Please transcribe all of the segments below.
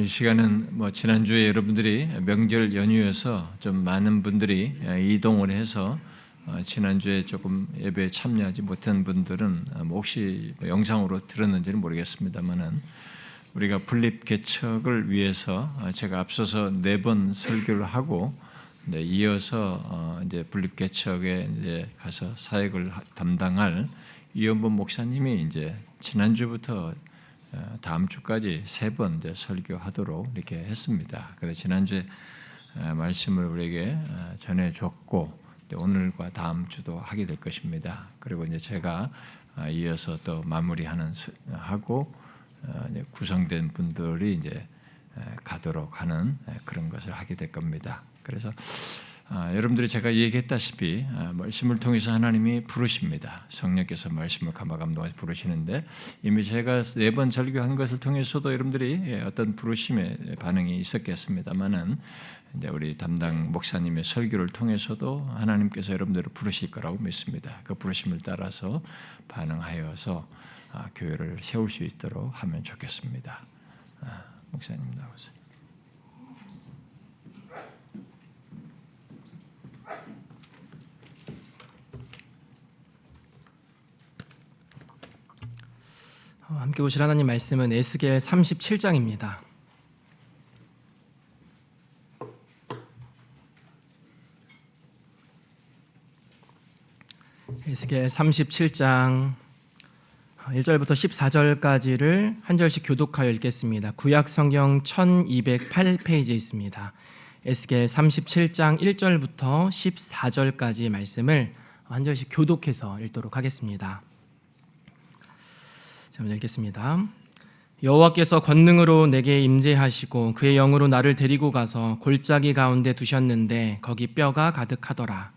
이 시간은 지난주에 여러분들이 명절 연휴여서 좀 많은 분들이 이동을 해서 지난주에 조금 예배에 참여하지 못한 분들은 혹시 영상으로 들었는지는 모르겠습니다만은 우리가 분립 개척을 위해서 제가 앞서서 4번 설교를 하고 이어서 이제 분립 개척에 이제 가서 사역을 담당할 이현범 목사님이 이제 지난주부터 다음 주까지 3번 이제 설교하도록 이렇게 했습니다. 그래서 지난주에 말씀을 우리에게 전해줬고 오늘과 다음 주도 하게 될 것입니다. 그리고 이제 제가 이어서 또 마무리하는 하고 구성된 분들이 이제 가도록 하는 그런 것을 하게 될 겁니다. 그래서 여러분들이 제가 얘기했다시피 말씀을 통해서 하나님이 부르십니다. 성령께서 말씀을 감화감동해서 부르시는데 이미 제가 4번 설교한 것을 통해서도 여러분들이 어떤 부르심의 반응이 있었겠습니다만은 이제 우리 담당 목사님의 설교를 통해서도 하나님께서 여러분들을 부르실 거라고 믿습니다. 그 부르심을 따라서 반응하여서 교회를 세울 수 있도록 하면 좋겠습니다. 목사님 나오세요. 함께 보실 하나님 말씀은 에스겔 37장입니다. 에스겔 37장 1절부터 14절까지를 한 절씩 교독하여 읽겠습니다. 구약 성경 1208페이지에 있습니다. 에스겔 37장 1절부터 14절까지 말씀을 한 절씩 교독해서 읽도록 하겠습니다. 먼저 읽겠습니다. 여호와께서 권능으로 내게 임재하시고 그의 영으로 나를 데리고 가서 골짜기 가운데 두셨는데 거기 뼈가 가득하더라.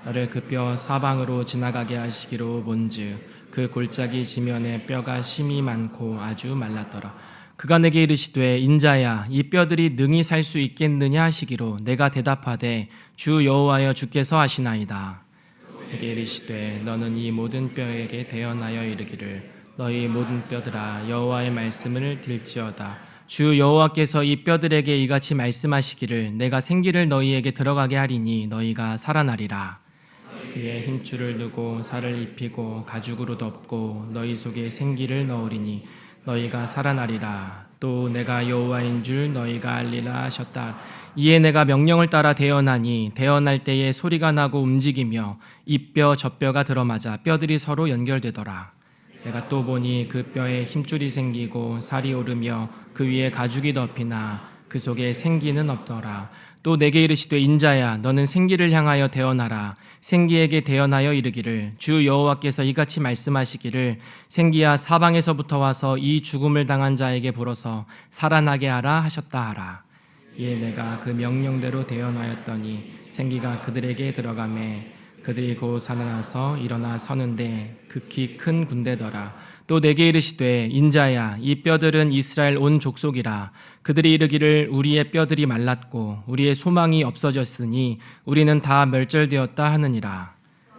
나를 그 뼈 사방으로 지나가게 하시기로 본즉 그 골짜기 지면에 뼈가 심이 많고 아주 말랐더라. 그가 내게 이르시되 인자야 이 뼈들이 능히 살 수 있겠느냐 하시기로 내가 대답하되 주 여호와여 주께서 하시나이다. 내게 이르시되 너는 이 모든 뼈에게 대언하여 이르기를 너희 모든 뼈들아 여호와의 말씀을 들지어다. 주 여호와께서 이 뼈들에게 이같이 말씀하시기를 내가 생기를 너희에게 들어가게 하리니 너희가 살아나리라. 위에 힘줄을 두고 살을 입히고 가죽으로 덮고 너희 속에 생기를 넣으리니 너희가 살아나리라. 또 내가 여호와인 줄 너희가 알리라 하셨다. 이에 내가 명령을 따라 대언하니 대언할 때에 소리가 나고 움직이며 이 뼈 저 뼈가 들어맞아 뼈들이 서로 연결되더라. 내가 또 보니 그 뼈에 힘줄이 생기고 살이 오르며 그 위에 가죽이 덮이나 그 속에 생기는 없더라. 또 내게 이르시되 인자야 너는 생기를 향하여 대언하라. 생기에게 대언하여 이르기를 주 여호와께서 이같이 말씀하시기를 생기야 사방에서부터 와서 이 죽음을 당한 자에게 불어서 살아나게 하라 하셨다 하라. 이에 내가 그 명령대로 대언하였더니 생기가 그들에게 들어가매 그들이 곧 살아나서 일어나 서는데 극히 큰 군대더라. 또 내게 이르시되 인자야 이 뼈들은 이스라엘 온 족속이라. 그들이 이르기를 우리의 뼈들이 말랐고 우리의 소망이 없어졌으니 우리는 다 멸절되었다 하느니라.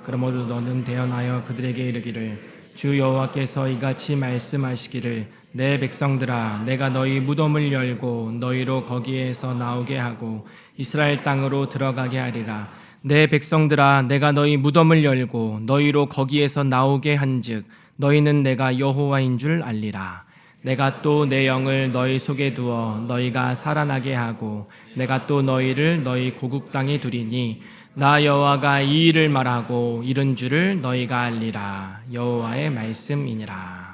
그러므로 너는 대언하여 그들에게 이르기를 주 여호와께서 이같이 말씀하시기를 내 백성들아 내가 너희 무덤을 열고 너희로 거기에서 나오게 하고 이스라엘 땅으로 들어가게 하리라. 내 백성들아 내가 너희 무덤을 열고 너희로 거기에서 나오게 한즉 너희는 내가 여호와인 줄 알리라. 내가 또 내 영을 너희 속에 두어 너희가 살아나게 하고 내가 또 너희를 너희 고국 땅에 두리니 나 여호와가 이 일을 말하고 이른 줄을 너희가 알리라. 여호와의 말씀이니라.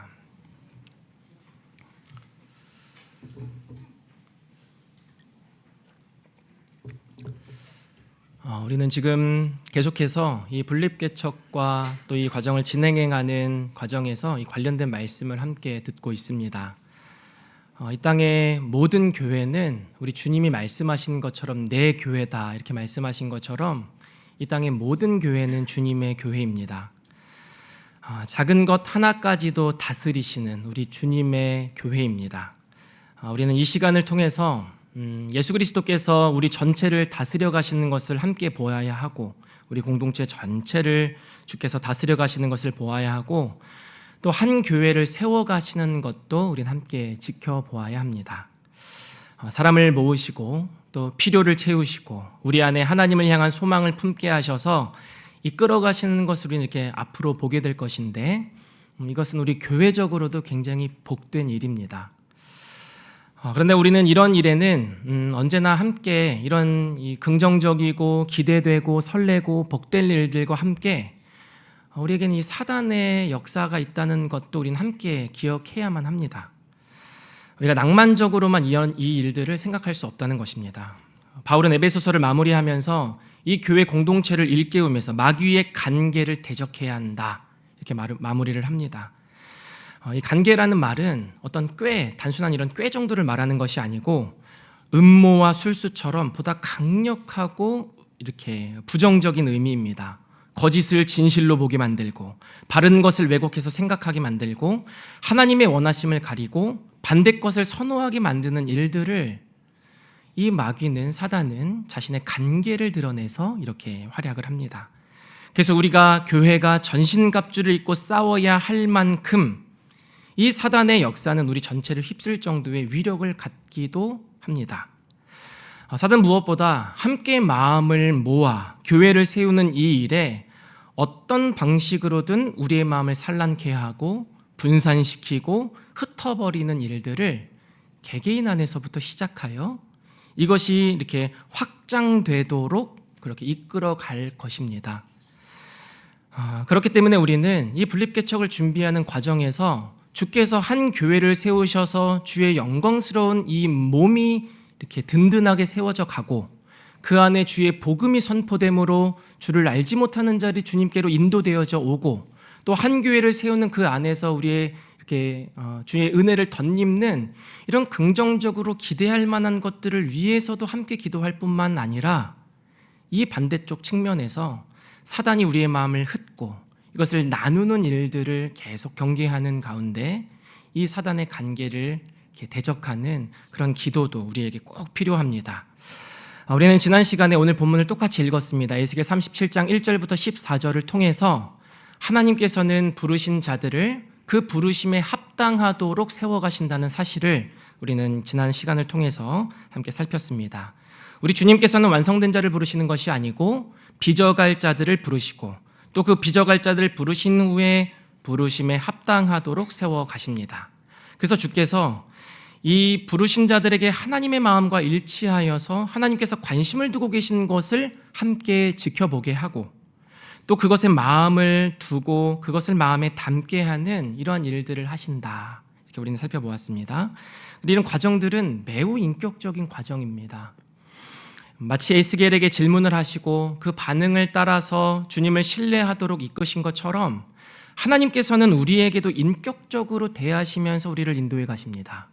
우리는 지금 계속해서 이 분립개척과 또 이 과정을 진행해가는 과정에서 이 관련된 말씀을 함께 듣고 있습니다. 이 땅의 모든 교회는 우리 주님이 말씀하신 것처럼 내 교회다 이렇게 말씀하신 것처럼 이 땅의 모든 교회는 주님의 교회입니다. 작은 것 하나까지도 다스리시는 우리 주님의 교회입니다. 우리는 이 시간을 통해서 예수 그리스도께서 우리 전체를 다스려 가시는 것을 함께 보아야 하고 우리 공동체 전체를 주께서 다스려 가시는 것을 보아야 하고 또 한 교회를 세워 가시는 것도 우리는 함께 지켜보아야 합니다. 사람을 모으시고 또 필요를 채우시고 우리 안에 하나님을 향한 소망을 품게 하셔서 이끌어 가시는 것을 우리는 이렇게 앞으로 보게 될 것인데 이것은 우리 교회적으로도 굉장히 복된 일입니다. 그런데 우리는 이런 일에는 언제나 함께 이런 이 긍정적이고 기대되고 설레고 복될 일들과 함께 우리에게는 이 사단의 역사가 있다는 것도 우리는 함께 기억해야만 합니다. 우리가 낭만적으로만 이 일들을 생각할 수 없다는 것입니다. 바울은 에베소서를 마무리하면서 이 교회 공동체를 일깨우면서 마귀의 간계를 대적해야 한다 이렇게 마무리를 합니다. 이 간계라는 말은 어떤 단순한 이런 꾀 정도를 말하는 것이 아니고 음모와 술수처럼 보다 강력하고 이렇게 부정적인 의미입니다. 거짓을 진실로 보게 만들고 바른 것을 왜곡해서 생각하게 만들고 하나님의 원하심을 가리고 반대 것을 선호하게 만드는 일들을 이 마귀는 사단은 자신의 간계를 드러내서 이렇게 활약을 합니다. 그래서 우리가 교회가 전신갑주를 입고 싸워야 할 만큼 이 사단의 역사는 우리 전체를 휩쓸 정도의 위력을 갖기도 합니다. 사단 무엇보다 함께 마음을 모아 교회를 세우는 이 일에 어떤 방식으로든 우리의 마음을 산란케 하고 분산시키고 흩어버리는 일들을 개개인 안에서부터 시작하여 이것이 이렇게 확장되도록 그렇게 이끌어 갈 것입니다. 그렇기 때문에 우리는 이 분립개척을 준비하는 과정에서 주께서 한 교회를 세우셔서 주의 영광스러운 이 몸이 이렇게 든든하게 세워져 가고 그 안에 주의 복음이 선포됨으로 주를 알지 못하는 자들이 주님께로 인도되어져 오고 또 한 교회를 세우는 그 안에서 우리의 이렇게 주의 은혜를 덧입는 이런 긍정적으로 기대할 만한 것들을 위해서도 함께 기도할 뿐만 아니라 이 반대쪽 측면에서 사단이 우리의 마음을 흩고 이것을 나누는 일들을 계속 경계하는 가운데 이 사단의 간계를 이렇게 대적하는 그런 기도도 우리에게 꼭 필요합니다. 우리는 지난 시간에 오늘 본문을 똑같이 읽었습니다. 에스겔 37장 1절부터 14절을 통해서 하나님께서는 부르신 자들을 그 부르심에 합당하도록 세워가신다는 사실을 우리는 지난 시간을 통해서 함께 살폈습니다. 우리 주님께서는 완성된 자를 부르시는 것이 아니고 빚어갈 자들을 부르시고 또 그 빚어갈 자들을 부르신 후에 부르심에 합당하도록 세워가십니다. 그래서 주께서 이 부르신 자들에게 하나님의 마음과 일치하여서 하나님께서 관심을 두고 계신 것을 함께 지켜보게 하고 또 그것에 마음을 두고 그것을 마음에 담게 하는 이러한 일들을 하신다. 이렇게 우리는 살펴보았습니다. 이런 과정들은 매우 인격적인 과정입니다. 마치 에스겔에게 질문을 하시고 그 반응을 따라서 주님을 신뢰하도록 이끄신 것처럼 하나님께서는 우리에게도 인격적으로 대하시면서 우리를 인도해 가십니다.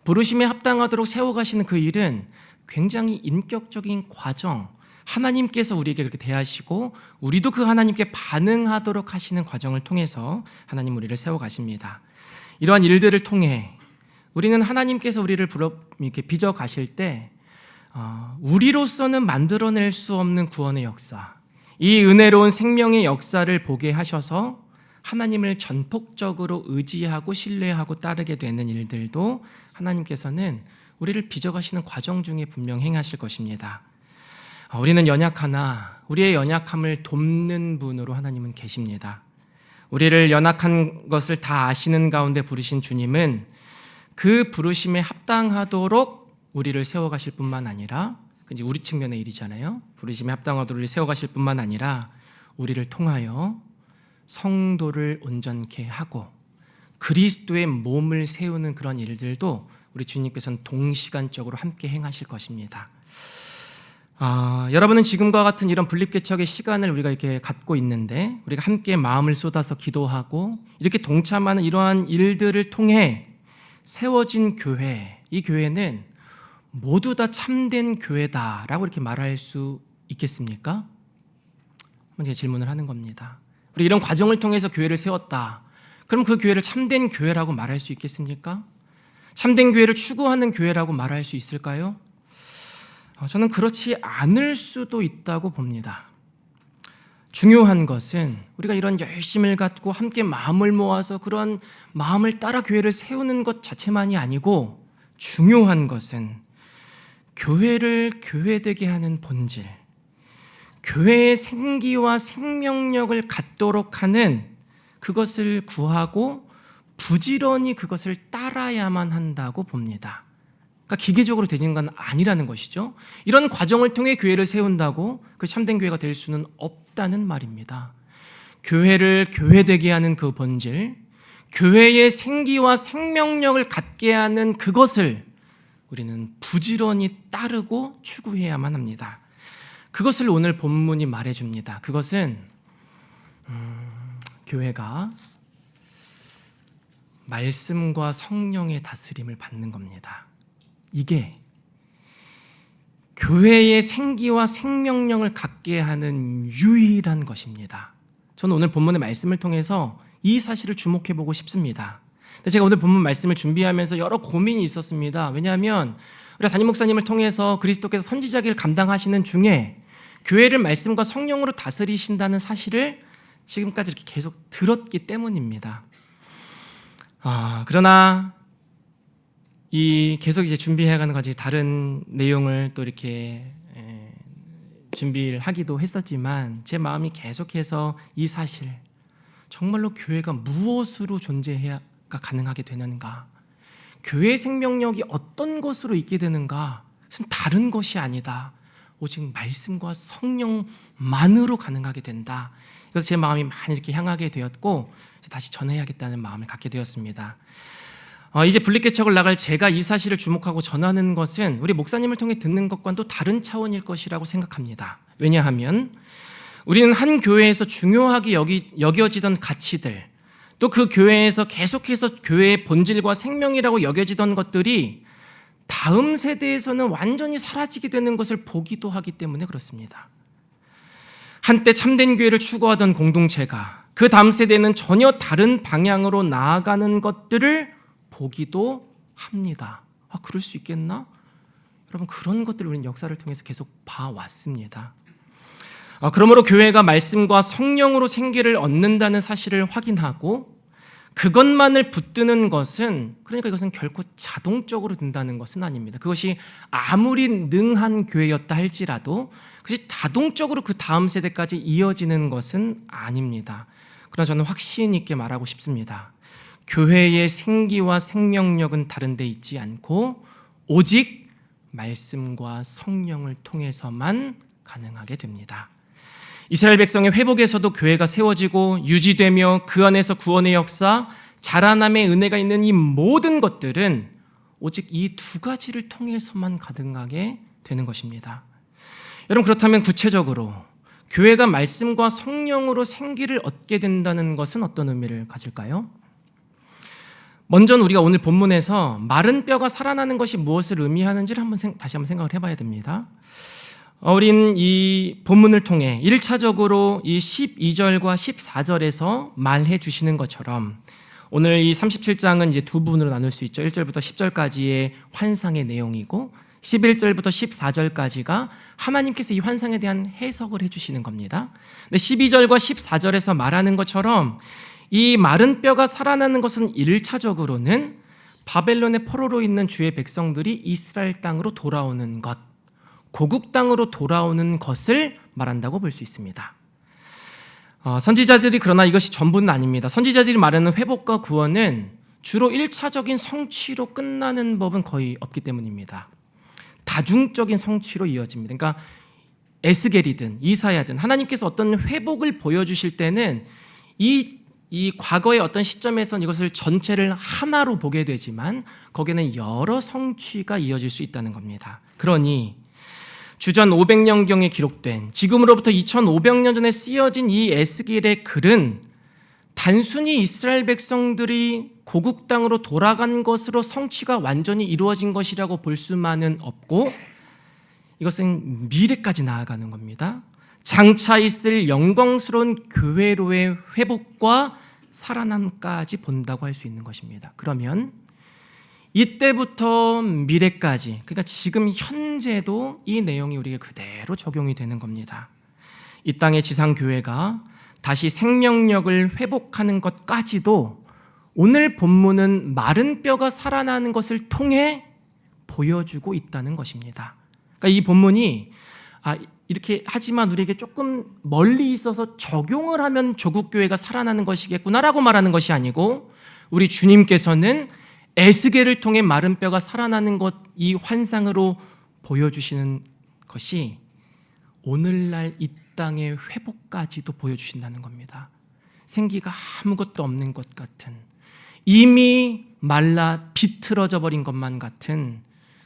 부르심에 합당하도록 세워가시는 그 일은 굉장히 인격적인 과정, 하나님께서 우리에게 그렇게 대하시고 우리도 그 하나님께 반응하도록 하시는 과정을 통해서 하나님 우리를 세워가십니다. 이러한 일들을 통해 우리는 하나님께서 우리를 이렇게 빚어 가실 때 우리로서는 만들어낼 수 없는 구원의 역사, 이 은혜로운 생명의 역사를 보게 하셔서 하나님을 전폭적으로 의지하고 신뢰하고 따르게 되는 일들도 하나님께서는 우리를 빚어가시는 과정 중에 분명 행하실 것입니다. 우리는 연약하나 우리의 연약함을 돕는 분으로 하나님은 계십니다. 우리를 연약한 것을 다 아시는 가운데 부르신 주님은 그 부르심에 합당하도록 우리를 세워가실 뿐만 아니라 이제 우리 측면의 일이잖아요. 부르심에 합당하도록 우리를 세워가실 뿐만 아니라 우리를 통하여 성도를 온전케 하고 그리스도의 몸을 세우는 그런 일들도 우리 주님께서는 동시간적으로 함께 행하실 것입니다. 여러분은 지금과 같은 이런 분립개척의 시간을 우리가 이렇게 갖고 있는데 우리가 함께 마음을 쏟아서 기도하고 이렇게 동참하는 이러한 일들을 통해 세워진 교회, 이 교회는 모두 다 참된 교회다라고 이렇게 말할 수 있겠습니까? 한번 제가 질문을 하는 겁니다. 우리 이런 과정을 통해서 교회를 세웠다. 그럼 그 교회를 참된 교회라고 말할 수 있겠습니까? 참된 교회를 추구하는 교회라고 말할 수 있을까요? 저는 그렇지 않을 수도 있다고 봅니다. 중요한 것은 우리가 이런 열심을 갖고 함께 마음을 모아서 그런 마음을 따라 교회를 세우는 것 자체만이 아니고 중요한 것은 교회를 교회되게 하는 본질, 교회의 생기와 생명력을 갖도록 하는 그것을 구하고 부지런히 그것을 따라야만 한다고 봅니다. 그러니까 기계적으로 되는 건 아니라는 것이죠. 이런 과정을 통해 교회를 세운다고 그 참된 교회가 될 수는 없다는 말입니다. 교회를 교회되게 하는 그 본질, 교회의 생기와 생명력을 갖게 하는 그것을 우리는 부지런히 따르고 추구해야만 합니다. 그것을 오늘 본문이 말해줍니다. 그것은 교회가 말씀과 성령의 다스림을 받는 겁니다. 이게 교회의 생기와 생명력을 갖게 하는 유일한 것입니다. 저는 오늘 본문의 말씀을 통해서 이 사실을 주목해보고 싶습니다. 제가 오늘 본문 말씀을 준비하면서 여러 고민이 있었습니다. 왜냐하면 우리 담임 목사님을 통해서 그리스도께서 선지자기를 감당하시는 중에 교회를 말씀과 성령으로 다스리신다는 사실을 지금까지 이렇게 계속 들었기 때문입니다. 그러나 이 계속 이제 준비해가는 거지 다른 내용을 또 이렇게 준비를 하기도 했었지만 제 마음이 계속해서 이 사실, 정말로 교회가 무엇으로 존재해야 가능하게 되는가, 교회의 생명력이 어떤 것으로 있게 되는가, 그것은 다른 것이 아니다, 오직 말씀과 성령만으로 가능하게 된다. 그래서 제 마음이 많이 이렇게 향하게 되었고 다시 전해야겠다는 마음을 갖게 되었습니다. 이제 분리개척을 나갈 제가 이 사실을 주목하고 전하는 것은 우리 목사님을 통해 듣는 것과는 또 다른 차원일 것이라고 생각합니다. 왜냐하면 우리는 한 교회에서 중요하게 여겨지던 가치들, 또 그 교회에서 계속해서 교회의 본질과 생명이라고 여겨지던 것들이 다음 세대에서는 완전히 사라지게 되는 것을 보기도 하기 때문에 그렇습니다. 한때 참된 교회를 추구하던 공동체가 그 다음 세대는 전혀 다른 방향으로 나아가는 것들을 보기도 합니다. 그럴 수 있겠나? 여러분, 그런 것들을 우리는 역사를 통해서 계속 봐왔습니다. 그러므로 교회가 말씀과 성령으로 생기를 얻는다는 사실을 확인하고 그것만을 붙드는 것은, 그러니까 이것은 결코 자동적으로 된다는 것은 아닙니다. 그것이 아무리 능한 교회였다 할지라도 그것이 자동적으로 그 다음 세대까지 이어지는 것은 아닙니다. 그러나 저는 확신 있게 말하고 싶습니다. 교회의 생기와 생명력은 다른 데 있지 않고 오직 말씀과 성령을 통해서만 가능하게 됩니다. 이스라엘 백성의 회복에서도 교회가 세워지고 유지되며 그 안에서 구원의 역사, 자라남의 은혜가 있는 이 모든 것들은 오직 이 두 가지를 통해서만 가능하게 되는 것입니다. 여러분, 그렇다면 구체적으로 교회가 말씀과 성령으로 생기를 얻게 된다는 것은 어떤 의미를 가질까요? 먼저는 우리가 오늘 본문에서 마른 뼈가 살아나는 것이 무엇을 의미하는지를 다시 한번 생각을 해봐야 됩니다. 우린 이 본문을 통해 1차적으로 이 12절과 14절에서 말해 주시는 것처럼 오늘 이 37장은 이제 두 부분으로 나눌 수 있죠. 1절부터 10절까지의 환상의 내용이고 11절부터 14절까지가 하나님께서 이 환상에 대한 해석을 해주시는 겁니다. 근데 12절과 14절에서 말하는 것처럼 이 마른 뼈가 살아나는 것은 1차적으로는 바벨론의 포로로 있는 주의 백성들이 이스라엘 땅으로 돌아오는 것, 고국 땅으로 돌아오는 것을 말한다고 볼 수 있습니다. 선지자들이 그러나 이것이 전부는 아닙니다. 선지자들이 말하는 회복과 구원은 주로 1차적인 성취로 끝나는 법은 거의 없기 때문입니다. 다중적인 성취로 이어집니다. 그러니까 에스겔이든 이사야든 하나님께서 어떤 회복을 보여주실 때는 이 과거의 어떤 시점에선 이것을 전체를 하나로 보게 되지만 거기에는 여러 성취가 이어질 수 있다는 겁니다. 그러니 주전 500년경에 기록된 지금으로부터 2500년 전에 쓰여진 이 에스겔의 글은 단순히 이스라엘 백성들이 고국 땅으로 돌아간 것으로 성취가 완전히 이루어진 것이라고 볼 수만은 없고 이것은 미래까지 나아가는 겁니다. 장차 있을 영광스러운 교회로의 회복과 살아남까지 본다고 할 수 있는 것입니다. 그러면 이때부터 미래까지, 그러니까 지금 현재도 이 내용이 우리에게 그대로 적용이 되는 겁니다. 이 땅의 지상교회가 다시 생명력을 회복하는 것까지도 오늘 본문은 마른 뼈가 살아나는 것을 통해 보여주고 있다는 것입니다. 그러니까 이 본문이 이렇게 하지만 우리에게 조금 멀리 있어서 적용을 하면 조국 교회가 살아나는 것이겠구나라고 말하는 것이 아니고 우리 주님께서는 에스겔을 통해 마른 뼈가 살아나는 것, 이 환상으로 보여주시는 것이 오늘날 이 땅의 회복까지도 보여주신다는 겁니다. 생기가 아무것도 없는 것 같은, 이미 말라 비틀어져 버린 것만 같은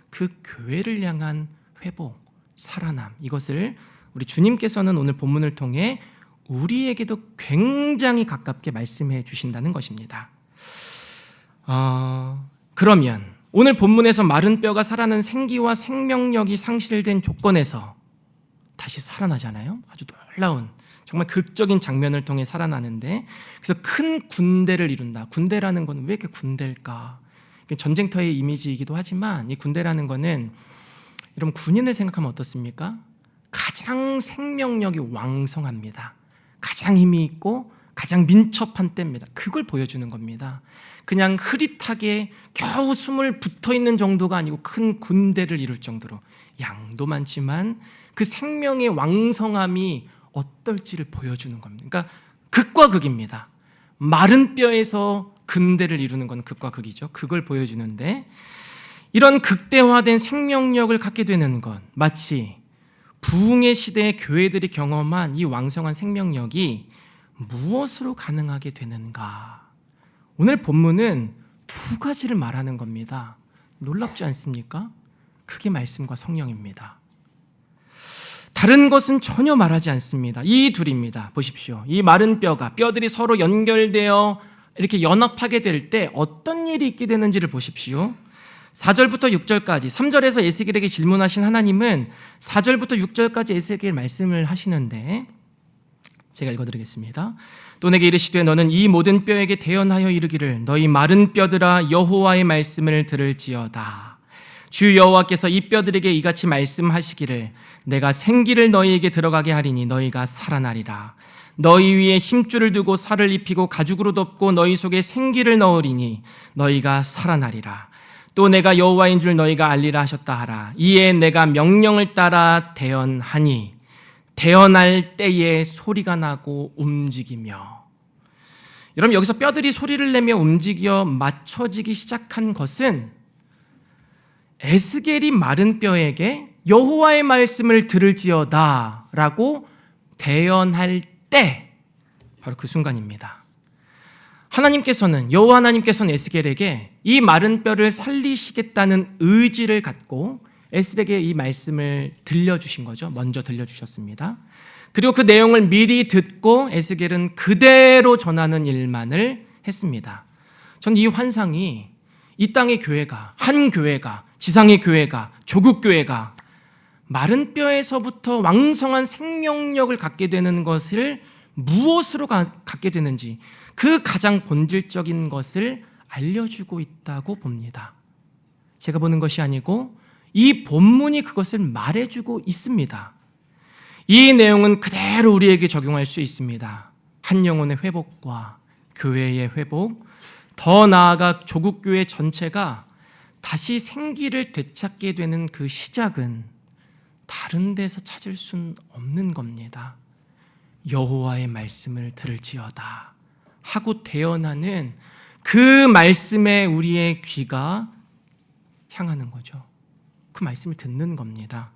그 교회를 향한 회복, 살아남, 이것을 우리 주님께서는 오늘 본문을 통해 우리에게도 굉장히 가깝게 말씀해 주신다는 것입니다. 그러면 오늘 본문에서 마른 뼈가 살아나는 생기와 생명력이 상실된 조건에서 다시 살아나잖아요. 아주 놀라운, 정말 극적인 장면을 통해 살아나는데, 그래서 큰 군대를 이룬다. 군대라는 건 왜 이렇게 군대일까? 전쟁터의 이미지이기도 하지만 이 군대라는 거는 여러분 군인을 생각하면 어떻습니까? 가장 생명력이 왕성합니다. 가장 힘이 있고 가장 민첩한 때입니다. 그걸 보여주는 겁니다. 그냥 흐릿하게 겨우 숨을 붙어있는 정도가 아니고 큰 군대를 이룰 정도로 양도 많지만 그 생명의 왕성함이 어떨지를 보여주는 겁니다. 그러니까 극과 극입니다. 마른 뼈에서 근대를 이루는 건 극과 극이죠. 그걸 보여주는데, 이런 극대화된 생명력을 갖게 되는 것, 마치 부흥의 시대의 교회들이 경험한 이 왕성한 생명력이 무엇으로 가능하게 되는가? 오늘 본문은 두 가지를 말하는 겁니다. 놀랍지 않습니까? 그게 말씀과 성령입니다. 다른 것은 전혀 말하지 않습니다. 이 둘입니다. 보십시오. 이 마른 뼈들이 서로 연결되어 이렇게 연합하게 될 때 어떤 일이 있게 되는지를 보십시오. 4절부터 6절까지, 3절에서 에스겔에게 질문하신 하나님은 4절부터 6절까지 에스겔 말씀을 하시는데, 제가 읽어드리겠습니다. 또 내게 이르시되 너는 이 모든 뼈에게 대언하여 이르기를 너희 마른 뼈들아 여호와의 말씀을 들을지어다. 주 여호와께서 이 뼈들에게 이같이 말씀하시기를 내가 생기를 너희에게 들어가게 하리니 너희가 살아나리라. 너희 위에 힘줄을 두고 살을 입히고 가죽으로 덮고 너희 속에 생기를 넣으리니 너희가 살아나리라. 또 내가 여호와인 줄 너희가 알리라 하셨다 하라. 이에 내가 명령을 따라 대언하니 대언할 때에 소리가 나고 움직이며. 여러분, 여기서 뼈들이 소리를 내며 움직여 맞춰지기 시작한 것은 에스겔이 마른 뼈에게 여호와의 말씀을 들을지어다 라고 대언할 때, 바로 그 순간입니다. 여호와 하나님께서는 에스겔에게 이 마른 뼈를 살리시겠다는 의지를 갖고 에스겔에게 이 말씀을 들려주신 거죠. 먼저 들려주셨습니다. 그리고 그 내용을 미리 듣고 에스겔은 그대로 전하는 일만을 했습니다. 저는 이 환상이 이 땅의 교회가, 한 교회가, 지상의 교회가, 조국 교회가 마른 뼈에서부터 왕성한 생명력을 갖게 되는 것을 무엇으로 갖게 되는지, 그 가장 본질적인 것을 알려주고 있다고 봅니다. 제가 보는 것이 아니고 이 본문이 그것을 말해주고 있습니다. 이 내용은 그대로 우리에게 적용할 수 있습니다. 한 영혼의 회복과 교회의 회복, 더 나아가 조국교회 전체가 다시 생기를 되찾게 되는 그 시작은 다른 데서 찾을 수는 없는 겁니다. 여호와의 말씀을 들을지어다 하고 대언하는 그 말씀에 우리의 귀가 향하는 거죠. 그 말씀을 듣는 겁니다.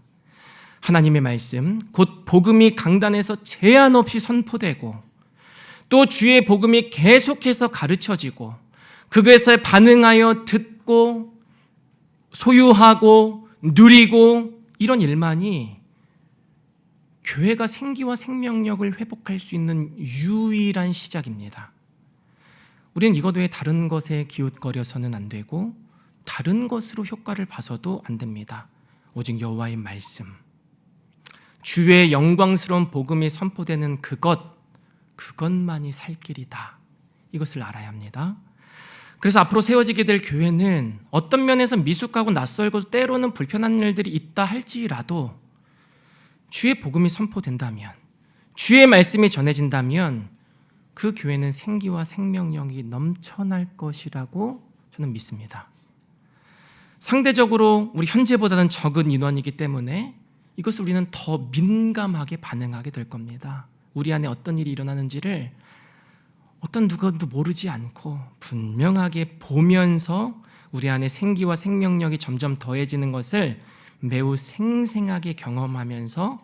하나님의 말씀, 곧 복음이 강단에서 제한 없이 선포되고 또 주의 복음이 계속해서 가르쳐지고 그것에 반응하여 듣고 소유하고 누리고, 이런 일만이 교회가 생기와 생명력을 회복할 수 있는 유일한 시작입니다. 우리는 이것 외에 다른 것에 기웃거려서는 안 되고 다른 것으로 효과를 봐서도 안 됩니다. 오직 여호와의 말씀, 주의 영광스러운 복음이 선포되는 그것만이 살 길이다. 이것을 알아야 합니다. 그래서 앞으로 세워지게 될 교회는 어떤 면에서 미숙하고 낯설고 때로는 불편한 일들이 있다 할지라도 주의 복음이 선포된다면, 주의 말씀이 전해진다면 그 교회는 생기와 생명력이 넘쳐날 것이라고 저는 믿습니다. 상대적으로 우리 현재보다는 적은 인원이기 때문에 이것을 우리는 더 민감하게 반응하게 될 겁니다. 우리 안에 어떤 일이 일어나는지를 어떤 누구도 모르지 않고 분명하게 보면서 우리 안에 생기와 생명력이 점점 더해지는 것을 매우 생생하게 경험하면서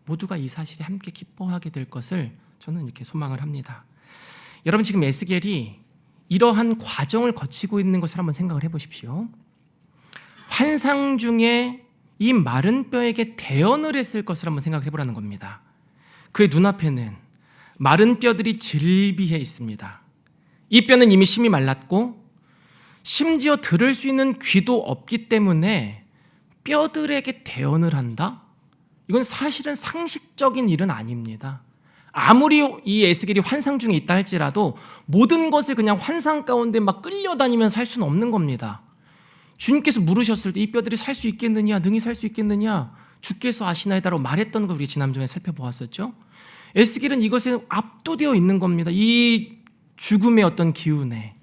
모두가 이 사실에 함께 기뻐하게 될 것을 저는 이렇게 소망을 합니다. 여러분, 지금 에스겔이 이러한 과정을 거치고 있는 것을 한번 생각을 해보십시오. 환상 중에 이 마른 뼈에게 대언을 했을 것을 한번 생각해 보라는 겁니다. 그의 눈앞에는 마른 뼈들이 질비해 있습니다. 이 뼈는 이미 심이 말랐고 심지어 들을 수 있는 귀도 없기 때문에 뼈들에게 대언을 한다? 이건 사실은 상식적인 일은 아닙니다. 아무리 이 에스겔이 환상 중에 있다 할지라도 모든 것을 그냥 환상 가운데 막 끌려다니면서 할 수는 없는 겁니다. 주님께서 물으셨을 때 이 뼈들이 살 수 있겠느냐, 능히 살 수 있겠느냐, 주께서 아시나이다라고 말했던 걸 우리 지난주에 살펴보았었죠. 에스겔은 이것에 압도되어 있는 겁니다. 이 죽음의 어떤 기운에.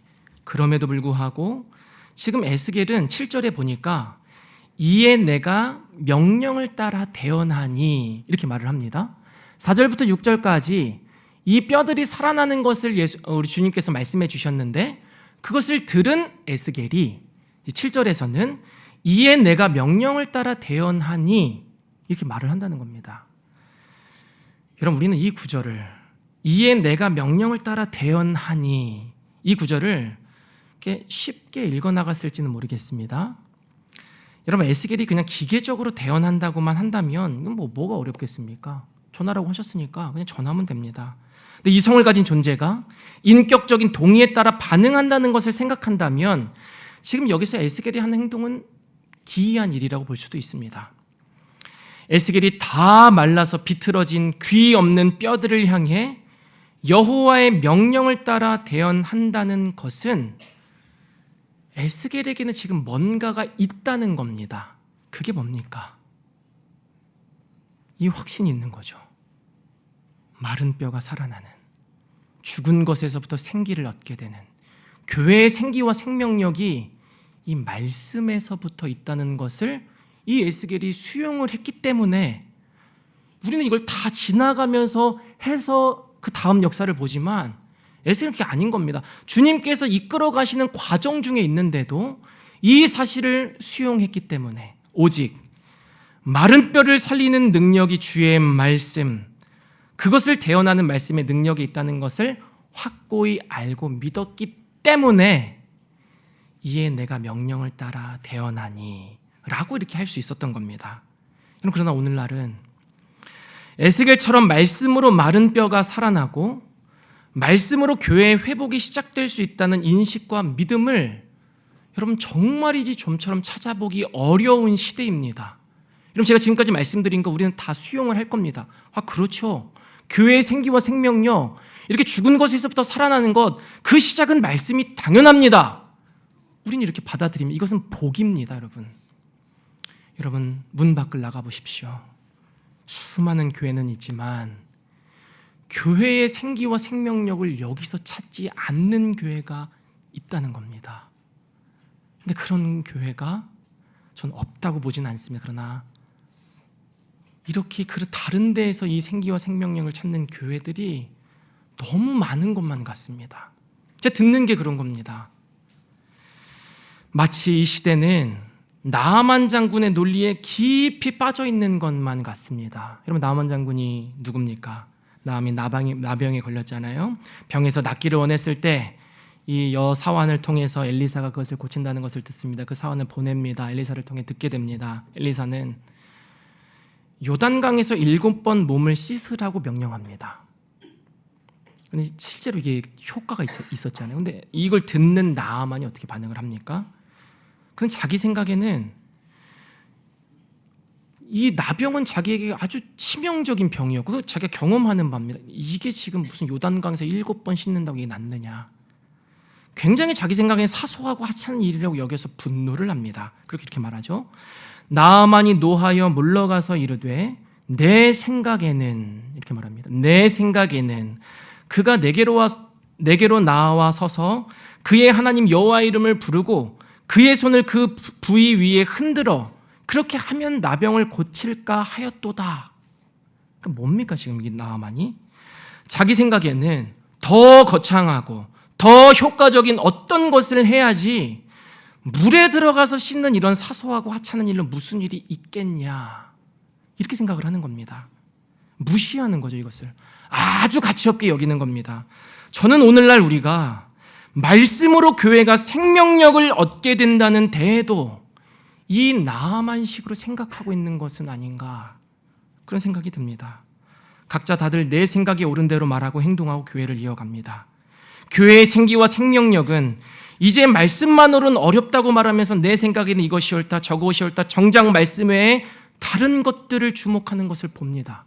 그럼에도 불구하고 지금 에스겔은 7절에 보니까 이에 내가 명령을 따라 대언하니 이렇게 말을 합니다. 4절부터 6절까지 이 뼈들이 살아나는 것을 우리 주님께서 말씀해 주셨는데 그것을 들은 에스겔이 7절에서는 이에 내가 명령을 따라 대언하니 이렇게 말을 한다는 겁니다. 여러분, 우리는 이 구절을 이에 내가 명령을 따라 대언하니 이 구절을 이렇게 쉽게 읽어나갔을지는 모르겠습니다. 여러분, 에스겔이 그냥 기계적으로 대언한다고만 한다면 이건 뭐가 어렵겠습니까? 전하라고 하셨으니까 그냥 전하면 됩니다. 근데 이성을 가진 존재가 인격적인 동의에 따라 반응한다는 것을 생각한다면 지금 여기서 에스겔이 하는 행동은 기이한 일이라고 볼 수도 있습니다. 에스겔이 다 말라서 비틀어진 귀 없는 뼈들을 향해 여호와의 명령을 따라 대언한다는 것은 에스겔에게는 지금 뭔가가 있다는 겁니다. 그게 뭡니까? 이 확신이 있는 거죠. 마른 뼈가 살아나는, 죽은 것에서부터 생기를 얻게 되는 교회의 생기와 생명력이 이 말씀에서부터 있다는 것을 이 에스겔이 수용을 했기 때문에 우리는 이걸 다 지나가면서 해서 그 다음 역사를 보지만 에스겔은 그게 아닌 겁니다. 주님께서 이끌어 가시는 과정 중에 있는데도 이 사실을 수용했기 때문에 오직 마른 뼈를 살리는 능력이 주의 말씀, 그것을 대언하는 말씀의 능력이 있다는 것을 확고히 알고 믿었기 때문에 이에 내가 명령을 따라 대언하니 라고 이렇게 할 수 있었던 겁니다. 그러나 오늘날은 에스겔처럼 말씀으로 마른 뼈가 살아나고 말씀으로 교회의 회복이 시작될 수 있다는 인식과 믿음을 여러분 정말이지 좀처럼 찾아보기 어려운 시대입니다. 여러분, 제가 지금까지 말씀드린 거 우리는 다 수용을 할 겁니다. 그렇죠. 교회의 생기와 생명력, 이렇게 죽은 것에서부터 살아나는 것, 그 시작은 말씀이 당연합니다. 우리는 이렇게 받아들이면 이것은 복입니다. 여러분 문 밖을 나가보십시오. 수많은 교회는 있지만 교회의 생기와 생명력을 여기서 찾지 않는 교회가 있다는 겁니다. 근데 그런 교회가 전 없다고 보진 않습니다. 그러나 이렇게 다른 데에서 이 생기와 생명력을 찾는 교회들이 너무 많은 것만 같습니다. 제가 듣는 게 그런 겁니다. 마치 이 시대는 나아만 장군의 논리에 깊이 빠져 있는 것만 같습니다. 여러분, 나아만 장군이 누굽니까? 나암이 나병에 걸렸잖아요. 병에서 낫기를 원했을 때 이 여사환을 통해서 엘리사가 그것을 고친다는 것을 듣습니다. 그 사환을 보냅니다. 엘리사를 통해 듣게 됩니다. 엘리사는 요단강에서 7번 몸을 씻으라고 명령합니다. 근데 실제로 이게 효과가 있었잖아요. 근데 이걸 듣는 나아만이 어떻게 반응을 합니까? 그는 자기 생각에는 이 나병은 자기에게 아주 치명적인 병이었고 자기가 경험하는 바입니다. 이게 지금 무슨 요단강에서 7번 씻는다고 이게 낫느냐. 굉장히 자기 생각엔 사소하고 하찮은 일이라고 여겨서 분노를 합니다. 이렇게 말하죠. 나아만이 노하여 물러가서 이르되 내 생각에는, 이렇게 말합니다. 내 생각에는 그가 내게로 나와 서서 그의 하나님 여호와의 이름을 부르고 그의 손을 그 부위 위에 흔들어 그렇게 하면 나병을 고칠까 하였도다. 그러니까 뭡니까 지금 이 나아만이? 자기 생각에는 더 거창하고 더 효과적인 어떤 것을 해야지 물에 들어가서 씻는 이런 사소하고 하찮은 일로 무슨 일이 있겠냐, 이렇게 생각을 하는 겁니다. 무시하는 거죠. 이것을 아주 가치없게 여기는 겁니다. 저는 오늘날 우리가 말씀으로 교회가 생명력을 얻게 된다는 데에도 이 나아만식으로 생각하고 있는 것은 아닌가, 그런 생각이 듭니다. 각자 다들 내 생각이 옳은 대로 말하고 행동하고 교회를 이어갑니다. 교회의 생기와 생명력은 이제 말씀만으로는 어렵다고 말하면서 내 생각에는 이것이 옳다 저것이 옳다 정작 말씀 외에 다른 것들을 주목하는 것을 봅니다.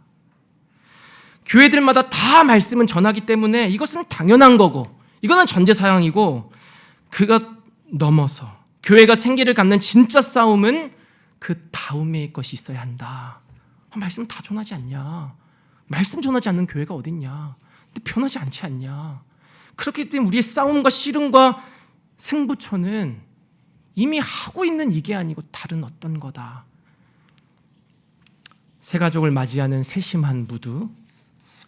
교회들마다 다 말씀은 전하기 때문에 이것은 당연한 거고 이거는 전제사항이고, 그가 넘어서 교회가 생기를 갖는 진짜 싸움은 그 다음의 것이 있어야 한다. 말씀 다 전하지 않냐? 말씀 전하지 않는 교회가 어딨냐? 근데 변하지 않지 않냐? 그렇기 때문에 우리의 싸움과 씨름과 승부처는 이미 하고 있는 이게 아니고 다른 어떤 거다. 새가족을 맞이하는 세심한 무드,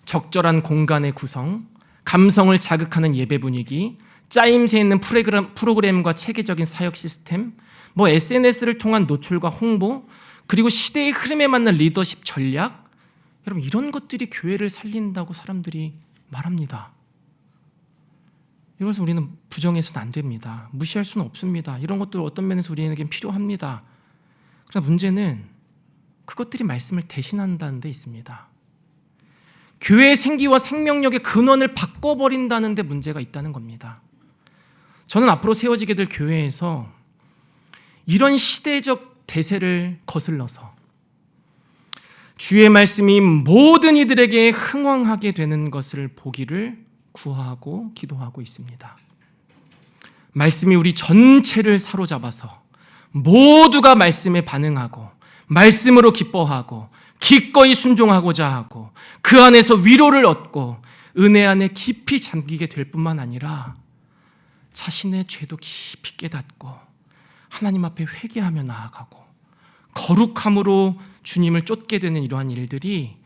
적절한 공간의 구성, 감성을 자극하는 예배 분위기, 짜임새 있는 프로그램과 체계적인 사역 시스템, SNS를 통한 노출과 홍보, 그리고 시대의 흐름에 맞는 리더십 전략, 여러분 이런 것들이 교회를 살린다고 사람들이 말합니다. 이것을 우리는 부정해서는 안 됩니다. 무시할 수는 없습니다. 이런 것들 어떤 면에서 우리에겐 필요합니다. 그러나 문제는 그것들이 말씀을 대신한다는 데 있습니다. 교회의 생기와 생명력의 근원을 바꿔버린다는 데 문제가 있다는 겁니다. 저는 앞으로 세워지게 될 교회에서 이런 시대적 대세를 거슬러서 주의 말씀이 모든 이들에게 흥왕하게 되는 것을 보기를 구하고 기도하고 있습니다. 말씀이 우리 전체를 사로잡아서 모두가 말씀에 반응하고 말씀으로 기뻐하고 기꺼이 순종하고자 하고 그 안에서 위로를 얻고 은혜 안에 깊이 잠기게 될 뿐만 아니라 자신의 죄도 깊이 깨닫고 하나님 앞에 회개하며 나아가고 거룩함으로 주님을 쫓게 되는 이러한 일들이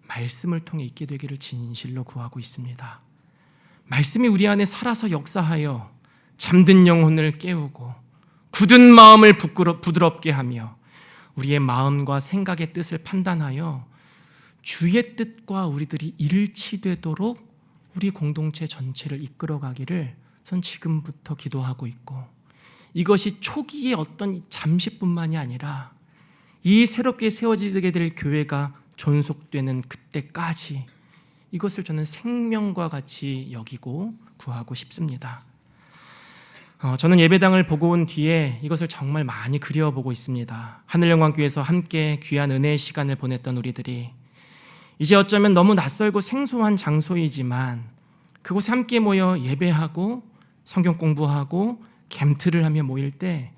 말씀을 통해 있게 되기를 진실로 구하고 있습니다. 말씀이 우리 안에 살아서 역사하여 잠든 영혼을 깨우고 굳은 마음을 부드럽게 하며 우리의 마음과 생각의 뜻을 판단하여 주의 뜻과 우리들이 일치되도록 우리 공동체 전체를 이끌어가기를 전 지금부터 기도하고 있고, 이것이 초기의 어떤 잠시뿐만이 아니라 이 새롭게 세워지게 될 교회가 존속되는 그때까지 이것을 저는 생명과 같이 여기고 구하고 싶습니다. 저는 예배당을 보고 온 뒤에 이것을 정말 많이 그리워보고 있습니다. 하늘영광교회에서 함께 귀한 은혜의 시간을 보냈던 우리들이 이제 어쩌면 너무 낯설고 생소한 장소이지만 그곳에 함께 모여 예배하고 성경 공부하고 캠트를 하며 모일 때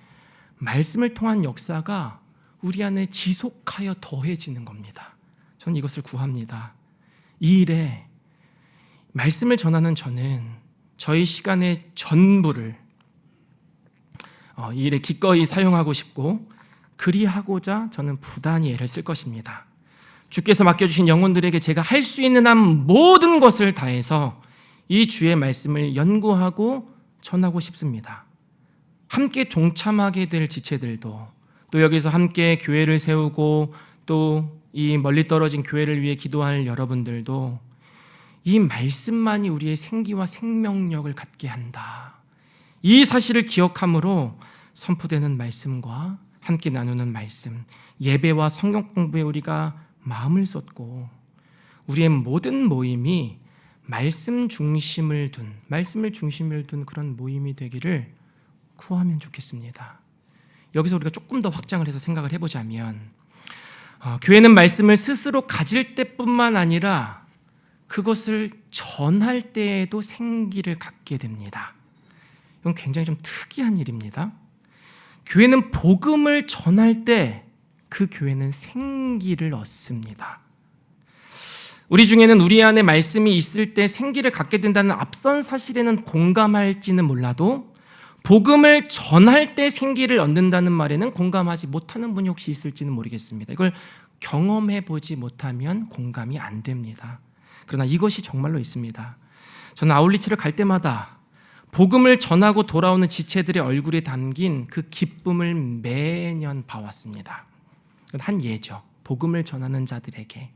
말씀을 통한 역사가 우리 안에 지속하여 더해지는 겁니다. 저는 이것을 구합니다. 이 일에 말씀을 전하는 저는 저희 시간의 전부를 이 일에 기꺼이 사용하고 싶고 그리하고자 저는 부단히 애를 쓸 것입니다. 주께서 맡겨주신 영혼들에게 제가 할 수 있는 한 모든 것을 다해서 이 주의 말씀을 연구하고 전하고 싶습니다. 함께 동참하게 될 지체들도, 또 여기서 함께 교회를 세우고 또 이 멀리 떨어진 교회를 위해 기도할 여러분들도 이 말씀만이 우리의 생기와 생명력을 갖게 한다, 이 사실을 기억함으로 선포되는 말씀과 함께 나누는 말씀, 예배와 성경 공부에 우리가 마음을 쏟고 우리의 모든 모임이 말씀을 중심을 둔 그런 모임이 되기를 구하면 좋겠습니다. 여기서 우리가 조금 더 확장을 해서 생각을 해보자면 교회는 말씀을 스스로 가질 때뿐만 아니라 그것을 전할 때에도 생기를 갖게 됩니다. 이건 굉장히 좀 특이한 일입니다. 교회는 복음을 전할 때 그 교회는 생기를 얻습니다. 우리 중에는 우리 안에 말씀이 있을 때 생기를 갖게 된다는 앞선 사실에는 공감할지는 몰라도 복음을 전할 때 생기를 얻는다는 말에는 공감하지 못하는 분이 혹시 있을지는 모르겠습니다. 이걸 경험해 보지 못하면 공감이 안 됩니다. 그러나 이것이 정말로 있습니다. 저는 아울리치를 갈 때마다 복음을 전하고 돌아오는 지체들의 얼굴에 담긴 그 기쁨을 매년 봐왔습니다. 한 예죠. 복음을 전하는 자들에게,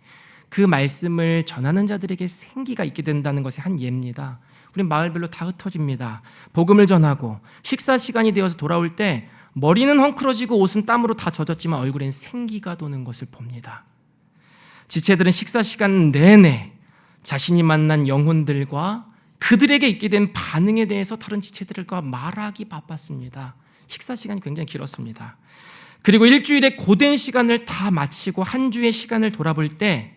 그 말씀을 전하는 자들에게 생기가 있게 된다는 것의 한 예입니다. 우린 마을별로 다 흩어집니다. 복음을 전하고 식사 시간이 되어서 돌아올 때 머리는 헝클어지고 옷은 땀으로 다 젖었지만 얼굴엔 생기가 도는 것을 봅니다. 지체들은 식사 시간 내내 자신이 만난 영혼들과 그들에게 있게 된 반응에 대해서 다른 지체들과 말하기 바빴습니다. 식사 시간이 굉장히 길었습니다. 그리고 일주일의 고된 시간을 다 마치고 한 주의 시간을 돌아볼 때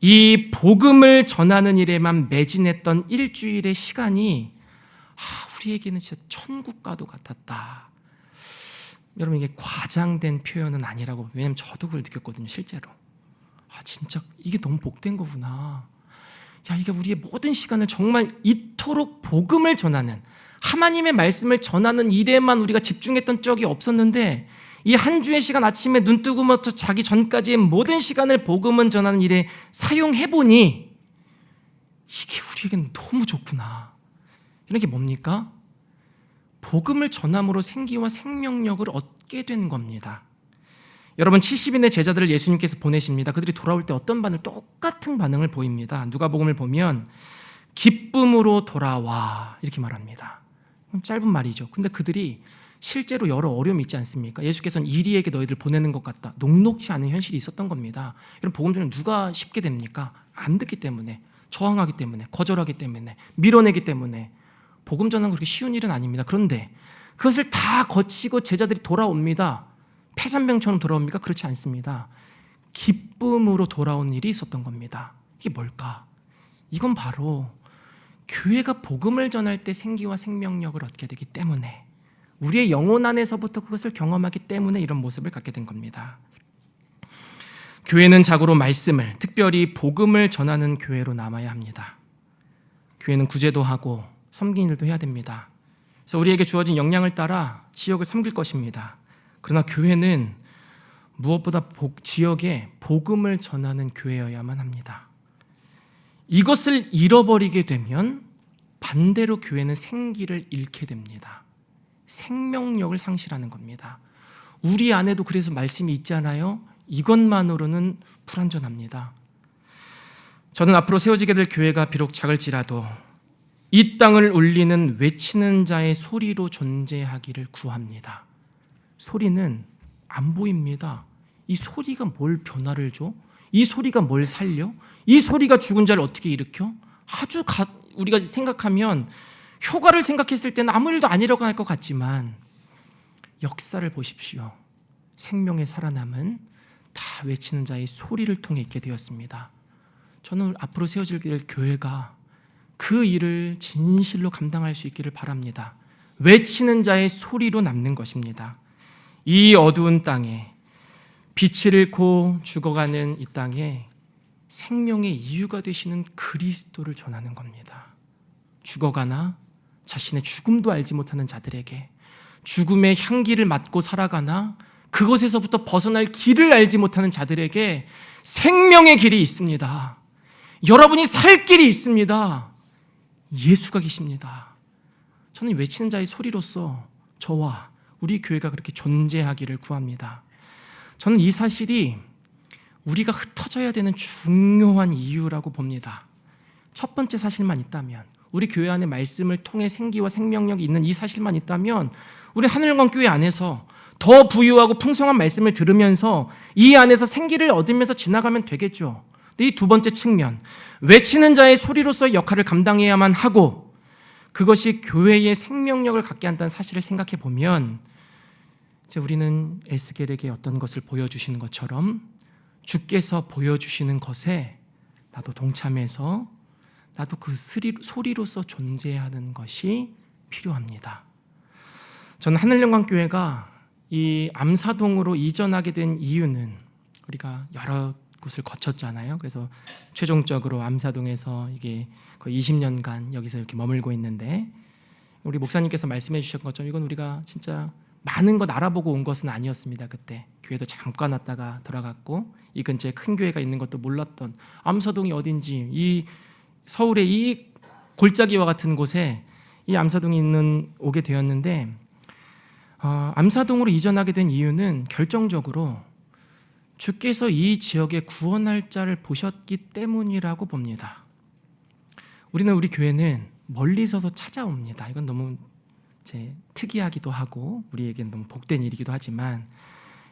이 복음을 전하는 일에만 매진했던 일주일의 시간이 우리에게는 진짜 천국과도 같았다. 여러분, 이게 과장된 표현은 아니라고, 왜냐하면 저도 그걸 느꼈거든요. 실제로 진짜 이게 너무 복된 거구나. 이게 우리의 모든 시간을 정말 이토록 복음을 전하는, 하나님의 말씀을 전하는 일에만 우리가 집중했던 적이 없었는데 이 한 주의 시간, 아침에 눈 뜨고부터 자기 전까지의 모든 시간을 복음을 전하는 일에 사용해보니 이게 우리에게는 너무 좋구나. 이런 게 뭡니까? 복음을 전함으로 생기와 생명력을 얻게 된 겁니다. 여러분, 70인의 제자들을 예수님께서 보내십니다. 그들이 돌아올 때 어떤 똑같은 반응을 보입니다. 누가복음을 보면 기쁨으로 돌아와 이렇게 말합니다. 짧은 말이죠. 근데 그들이 실제로 여러 어려움이 있지 않습니까? 예수께서는 이리에게 너희들 보내는 것 같다. 녹록지 않은 현실이 있었던 겁니다. 여러분, 복음 전은 누가 쉽게 됩니까? 안 듣기 때문에, 저항하기 때문에, 거절하기 때문에, 밀어내기 때문에. 복음 전은 그렇게 쉬운 일은 아닙니다. 그런데 그것을 다 거치고 제자들이 돌아옵니다. 폐잔병처럼 돌아옵니까? 그렇지 않습니다. 기쁨으로 돌아온 일이 있었던 겁니다. 이게 뭘까? 이건 바로 교회가 복음을 전할 때 생기와 생명력을 얻게 되기 때문에, 우리의 영혼 안에서부터 그것을 경험하기 때문에 이런 모습을 갖게 된 겁니다. 교회는 자고로 말씀을, 특별히 복음을 전하는 교회로 남아야 합니다. 교회는 구제도 하고 섬기는 일도 해야 됩니다. 그래서 우리에게 주어진 역량을 따라 지역을 섬길 것입니다. 그러나 교회는 무엇보다 지역에 복음을 전하는 교회여야만 합니다. 이것을 잃어버리게 되면 반대로 교회는 생기를 잃게 됩니다. 생명력을 상실하는 겁니다. 우리 안에도 그래서 말씀이 있잖아요. 이것만으로는 불완전합니다. 저는 앞으로 세워지게 될 교회가 비록 작을지라도 이 땅을 울리는 외치는 자의 소리로 존재하기를 구합니다. 소리는 안 보입니다. 이 소리가 뭘 변화를 줘? 이 소리가 뭘 살려? 이 소리가 죽은 자를 어떻게 일으켜? 우리가 생각하면, 효과를 생각했을 때는 아무 일도 안 일어날 것 같지만 역사를 보십시오. 생명의 살아남은 다 외치는 자의 소리를 통해 있게 되었습니다. 저는 앞으로 세워질 교회가 그 일을 진실로 감당할 수 있기를 바랍니다. 외치는 자의 소리로 남는 것입니다. 이 어두운 땅에, 빛을 잃고 죽어가는 이 땅에 생명의 이유가 되시는 그리스도를 전하는 겁니다. 죽어가나 자신의 죽음도 알지 못하는 자들에게, 죽음의 향기를 맡고 살아가나 그곳에서부터 벗어날 길을 알지 못하는 자들에게 생명의 길이 있습니다. 여러분이 살 길이 있습니다. 예수가 계십니다. 저는 외치는 자의 소리로서 저와 우리 교회가 그렇게 존재하기를 구합니다. 저는 이 사실이 우리가 흩어져야 되는 중요한 이유라고 봅니다. 첫 번째 사실만 있다면, 우리 교회 안에 말씀을 통해 생기와 생명력이 있는 이 사실만 있다면 우리 하늘광 교회 안에서 더 부유하고 풍성한 말씀을 들으면서 이 안에서 생기를 얻으면서 지나가면 되겠죠. 근데 이 두 번째 측면, 외치는 자의 소리로서의 역할을 감당해야만 하고 그것이 교회의 생명력을 갖게 한다는 사실을 생각해 보면, 이제 우리는 에스겔에게 어떤 것을 보여주시는 것처럼 주께서 보여주시는 것에 나도 동참해서 나도 그 소리로서 존재하는 것이 필요합니다. 저는 하늘영광교회가 이 암사동으로 이전하게 된 이유는, 우리가 여러 곳을 거쳤잖아요. 그래서 최종적으로 암사동에서 이게 거의 20년간 여기서 이렇게 머물고 있는데, 우리 목사님께서 말씀해 주셨던 것처럼 이건 우리가 진짜 많은 것 알아보고 온 것은 아니었습니다. 그때 교회도 잠깐 왔다가 돌아갔고 이 근처에 큰 교회가 있는 것도 몰랐던, 암사동이 어딘지, 이 서울의 이 골짜기와 같은 곳에 이 암사동이 오게 되었는데, 암사동으로 이전하게 된 이유는 결정적으로 주께서 이 지역에 구원할 자를 보셨기 때문이라고 봅니다. 우리 교회는 멀리 서서 찾아옵니다. 이건 너무 특이하기도 하고 우리에게는 너무 복된 일이기도 하지만,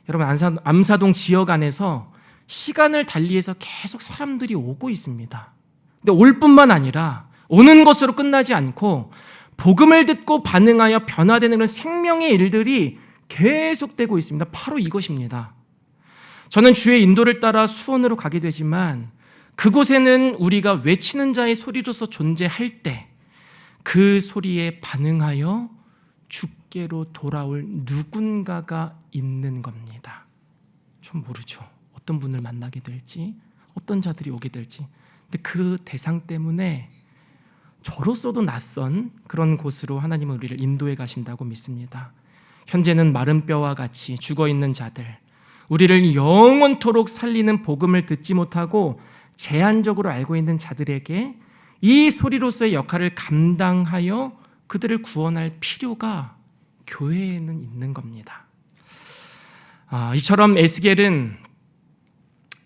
여러분, 암사동 지역 안에서 시간을 달리해서 계속 사람들이 오고 있습니다. 근데 올 뿐만 아니라 오는 것으로 끝나지 않고 복음을 듣고 반응하여 변화되는 그런 생명의 일들이 계속되고 있습니다. 바로 이것입니다. 저는 주의 인도를 따라 수원으로 가게 되지만 그곳에는 우리가 외치는 자의 소리로서 존재할 때 그 소리에 반응하여 주께로 돌아올 누군가가 있는 겁니다. 좀 모르죠. 어떤 분을 만나게 될지, 어떤 자들이 오게 될지. 근데 그 대상 때문에 저로서도 낯선 그런 곳으로 하나님은 우리를 인도해 가신다고 믿습니다. 현재는 마른 뼈와 같이 죽어있는 자들, 우리를 영원토록 살리는 복음을 듣지 못하고 제한적으로 알고 있는 자들에게 이 소리로서의 역할을 감당하여 그들을 구원할 필요가 교회에는 있는 겁니다. 이처럼 에스겔은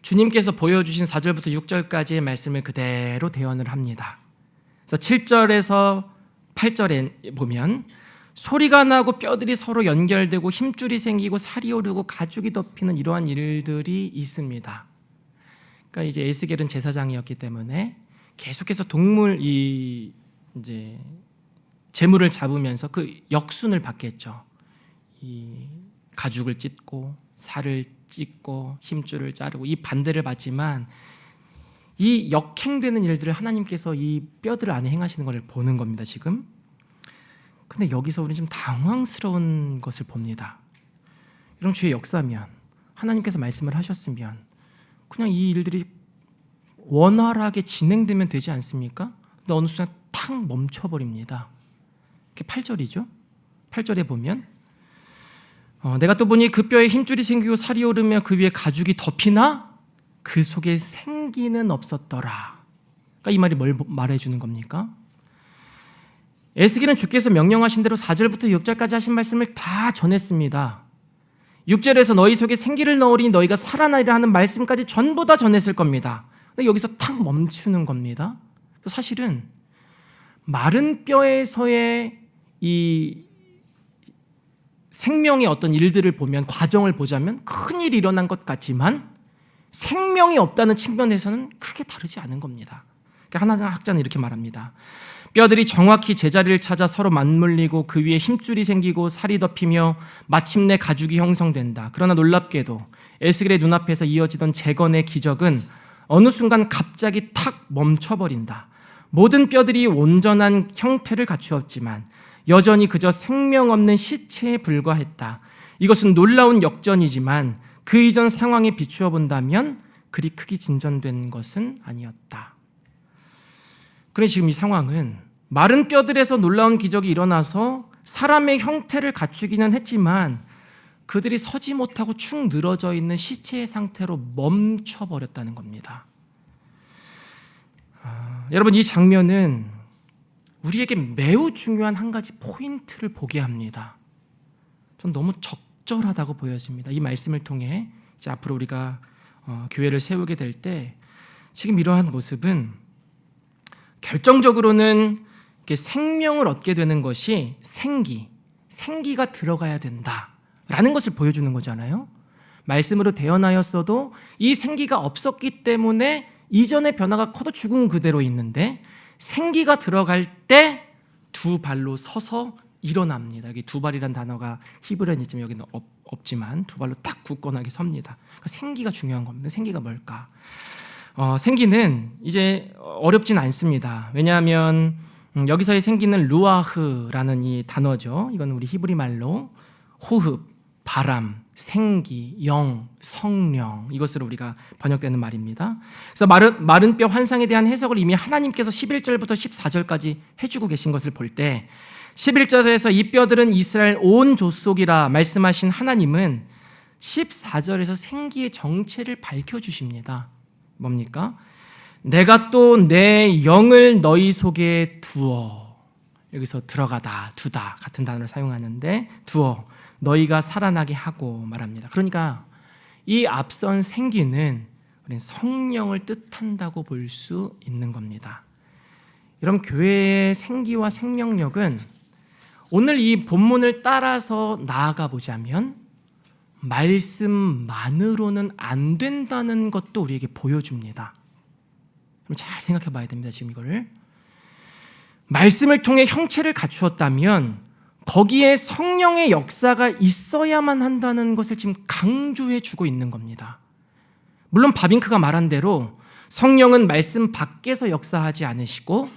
주님께서 보여주신 4절부터 6절까지의 말씀을 그대로 대언을 합니다. 그래서 7절에서 8절에 보면 소리가 나고 뼈들이 서로 연결되고 힘줄이 생기고 살이 오르고 가죽이 덮이는 이러한 일들이 있습니다. 그러니까 이제 에스겔은 제사장이었기 때문에 계속해서 제물을 잡으면서 그 역순을 받겠죠. 이 가죽을 찢고 살을 찢고 힘줄을 자르고 이 반대를 받지만 이 역행되는 일들을 하나님께서 이 뼈들 안에 행하시는 것을 보는 겁니다. 지금. 근데 여기서 우리는 좀 당황스러운 것을 봅니다. 여러분, 주의 역사면, 하나님께서 말씀을 하셨으면 그냥 이 일들이 원활하게 진행되면 되지 않습니까? 근데 어느 순간 탁 멈춰버립니다. 그게 8절이죠. 8절에 보면 내가 또 보니 그 뼈에 힘줄이 생기고 살이 오르며 그 위에 가죽이 덮이나 그 속에 생기는 없었더라. 그러니까 이 말이 뭘 말해주는 겁니까? 에스겔은 주께서 명령하신 대로 4절부터 6절까지 하신 말씀을 다 전했습니다. 6절에서 너희 속에 생기를 넣으리니 너희가 살아나리라 하는 말씀까지 전부 다 전했을 겁니다. 근데 여기서 탁 멈추는 겁니다. 사실은 마른 뼈에서의 이 생명의 어떤 일들을 보면, 과정을 보자면 큰일이 일어난 것 같지만 생명이 없다는 측면에서는 크게 다르지 않은 겁니다. 그러니까 하나 학자는 이렇게 말합니다. 뼈들이 정확히 제자리를 찾아 서로 맞물리고 그 위에 힘줄이 생기고 살이 덮이며 마침내 가죽이 형성된다. 그러나 놀랍게도 에스겔의 눈앞에서 이어지던 재건의 기적은 어느 순간 갑자기 탁 멈춰버린다. 모든 뼈들이 온전한 형태를 갖추었지만 여전히 그저 생명 없는 시체에 불과했다. 이것은 놀라운 역전이지만 그 이전 상황에 비추어 본다면 그리 크게 진전된 것은 아니었다. 그런데 지금 이 상황은 마른 뼈들에서 놀라운 기적이 일어나서 사람의 형태를 갖추기는 했지만 그들이 서지 못하고 축 늘어져 있는 시체의 상태로 멈춰버렸다는 겁니다. 여러분, 이 장면은 우리에게 매우 중요한 한 가지 포인트를 보게 합니다. 전 너무 적절하다고 보여집니다. 이 말씀을 통해 이제 앞으로 우리가 교회를 세우게 될 때 지금 이러한 모습은 결정적으로는 이렇게 생명을 얻게 되는 것이 생기가 들어가야 된다라는 것을 보여주는 거잖아요. 말씀으로 대언하였어도 이 생기가 없었기 때문에 이전의 변화가 커도 죽은 그대로 있는데 생기가 들어갈 때 두 발로 서서 일어납니다. 여기 두 발이란 단어가 히브리어니지만 여기는 없지만 두 발로 딱 굳건하게 섭니다. 그러니까 생기가 중요한 겁니다. 생기가 뭘까? 생기는 이제 어렵진 않습니다. 왜냐하면 여기서의 생기는 루아흐라는 이 단어죠. 이건 우리 히브리 말로 호흡, 바람, 생기, 영, 성령, 이것으로 우리가 번역되는 말입니다. 그래서 마른 뼈 환상에 대한 해석을 이미 하나님께서 11절부터 14절까지 해주고 계신 것을 볼 때 11절에서 이 뼈들은 이스라엘 온 족속이라 말씀하신 하나님은 14절에서 생기의 정체를 밝혀주십니다. 뭡니까? 내가 또 내 영을 너희 속에 두어, 여기서 들어가다, 두다 같은 단어를 사용하는데 두어, 너희가 살아나게 하고 말합니다. 그러니까 이 앞선 생기는 우리는 성령을 뜻한다고 볼 수 있는 겁니다. 여러분, 교회의 생기와 생명력은 오늘 이 본문을 따라서 나아가 보자면 말씀만으로는 안 된다는 것도 우리에게 보여줍니다. 그럼 잘 생각해 봐야 됩니다. 지금 이거를 말씀을 통해 형체를 갖추었다면 거기에 성령의 역사가 있어야만 한다는 것을 지금 강조해 주고 있는 겁니다. 물론 바빙크가 말한 대로 성령은 말씀 밖에서 역사하지 않으시고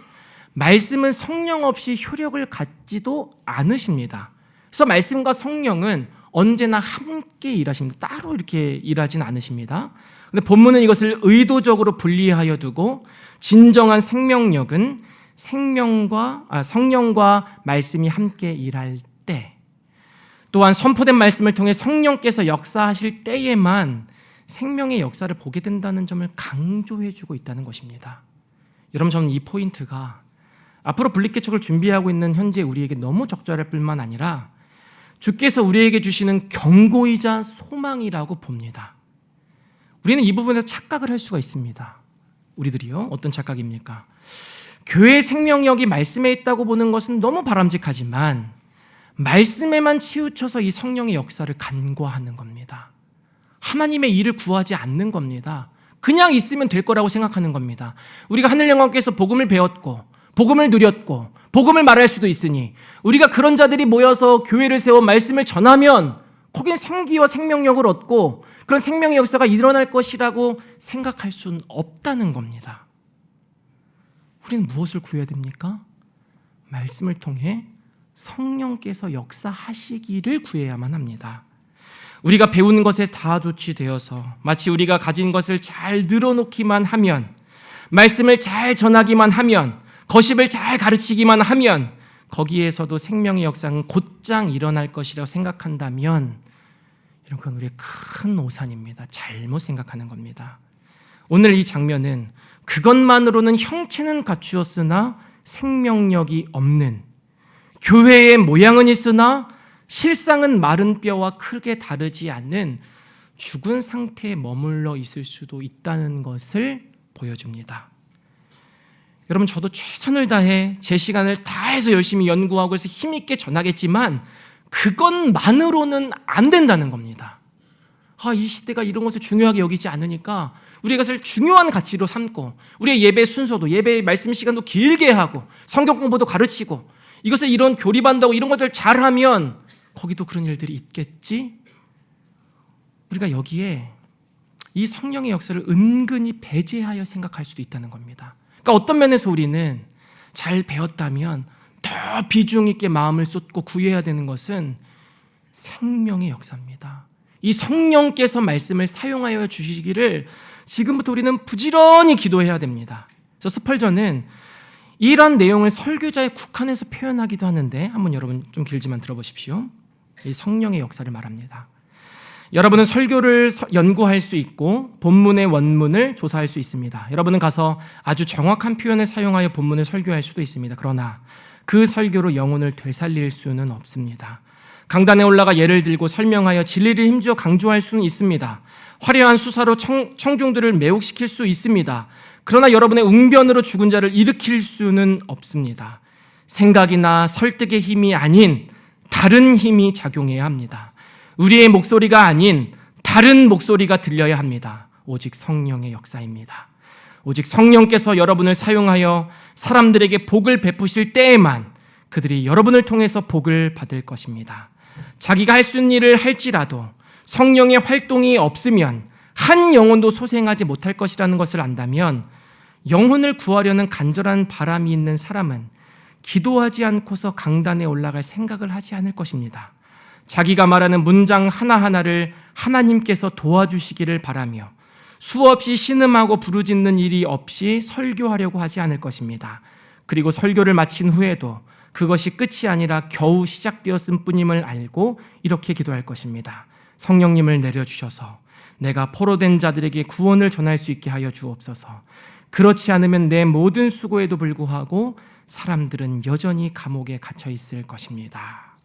말씀은 성령 없이 효력을 갖지도 않으십니다. 그래서 말씀과 성령은 언제나 함께 일하십니다. 따로 이렇게 일하진 않으십니다. 근데 본문은 이것을 의도적으로 분리하여 두고 진정한 생명력은 성령과 말씀이 함께 일할 때, 또한 선포된 말씀을 통해 성령께서 역사하실 때에만 생명의 역사를 보게 된다는 점을 강조해 주고 있다는 것입니다. 여러분, 저는 이 포인트가 앞으로 분립개척을 준비하고 있는 현재 우리에게 너무 적절할 뿐만 아니라 주께서 우리에게 주시는 경고이자 소망이라고 봅니다. 우리는 이 부분에서 착각을 할 수가 있습니다. 우리들이요. 어떤 착각입니까? 교회의 생명력이 말씀에 있다고 보는 것은 너무 바람직하지만 말씀에만 치우쳐서 이 성령의 역사를 간과하는 겁니다. 하나님의 일을 구하지 않는 겁니다. 그냥 있으면 될 거라고 생각하는 겁니다. 우리가 하늘 영광께서 복음을 배웠고 복음을 누렸고 복음을 말할 수도 있으니 우리가 그런 자들이 모여서 교회를 세워 말씀을 전하면 거긴 생기와 생명력을 얻고 그런 생명의 역사가 일어날 것이라고 생각할 수는 없다는 겁니다. 우리는 무엇을 구해야 됩니까? 말씀을 통해 성령께서 역사하시기를 구해야만 합니다. 우리가 배우는 것에 다 조치되어서 마치 우리가 가진 것을 잘 늘어놓기만 하면, 말씀을 잘 전하기만 하면, 거십을 잘 가르치기만 하면 거기에서도 생명의 역사는 곧장 일어날 것이라고 생각한다면 이런 건 우리의 큰 오산입니다. 잘못 생각하는 겁니다. 오늘 이 장면은 그것만으로는 형체는 갖추었으나 생명력이 없는, 교회의 모양은 있으나 실상은 마른 뼈와 크게 다르지 않는 죽은 상태에 머물러 있을 수도 있다는 것을 보여줍니다. 여러분, 저도 최선을 다해 제 시간을 다해서 열심히 연구하고 해서 힘있게 전하겠지만 그것만으로는 안 된다는 겁니다. 이 시대가 이런 것을 중요하게 여기지 않으니까 우리가 그것을 중요한 가치로 삼고 우리의 예배 순서도, 예배 말씀 시간도 길게 하고 성경 공부도 가르치고 이것을 이런 교리반다고 이런 것들 잘하면 거기도 그런 일들이 있겠지? 우리가 여기에 이 성령의 역사를 은근히 배제하여 생각할 수도 있다는 겁니다. 그러니까 어떤 면에서 우리는 잘 배웠다면 더 비중 있게 마음을 쏟고 구해야 되는 것은 생명의 역사입니다. 이 성령께서 말씀을 사용하여 주시기를 지금부터 우리는 부지런히 기도해야 됩니다. 그래서 스펄전은 이런 내용을 설교자의 국한에서 표현하기도 하는데 한번 여러분 좀 길지만 들어보십시오. 이 성령의 역사를 말합니다. 여러분은 설교를 연구할 수 있고 본문의 원문을 조사할 수 있습니다. 여러분은 가서 아주 정확한 표현을 사용하여 본문을 설교할 수도 있습니다. 그러나 그 설교로 영혼을 되살릴 수는 없습니다. 강단에 올라가 예를 들고 설명하여 진리를 힘주어 강조할 수는 있습니다. 화려한 수사로 청중들을 매혹시킬 수 있습니다. 그러나 여러분의 웅변으로 죽은 자를 일으킬 수는 없습니다. 생각이나 설득의 힘이 아닌 다른 힘이 작용해야 합니다. 우리의 목소리가 아닌 다른 목소리가 들려야 합니다. 오직 성령의 역사입니다. 오직 성령께서 여러분을 사용하여 사람들에게 복을 베푸실 때에만 그들이 여러분을 통해서 복을 받을 것입니다. 자기가 할 수 있는 일을 할지라도 성령의 활동이 없으면 한 영혼도 소생하지 못할 것이라는 것을 안다면 영혼을 구하려는 간절한 바람이 있는 사람은 기도하지 않고서 강단에 올라갈 생각을 하지 않을 것입니다. 자기가 말하는 문장 하나하나를 하나님께서 도와주시기를 바라며 수없이 신음하고 부르짖는 일이 없이 설교하려고 하지 않을 것입니다. 그리고 설교를 마친 후에도 그것이 끝이 아니라 겨우 시작되었을 뿐임을 알고 이렇게 기도할 것입니다. 성령님을 내려주셔서 내가 포로된 자들에게 구원을 전할 수 있게 하여 주옵소서. 그렇지 않으면 내 모든 수고에도 불구하고 사람들은 여전히 감옥에 갇혀 있을 것입니다.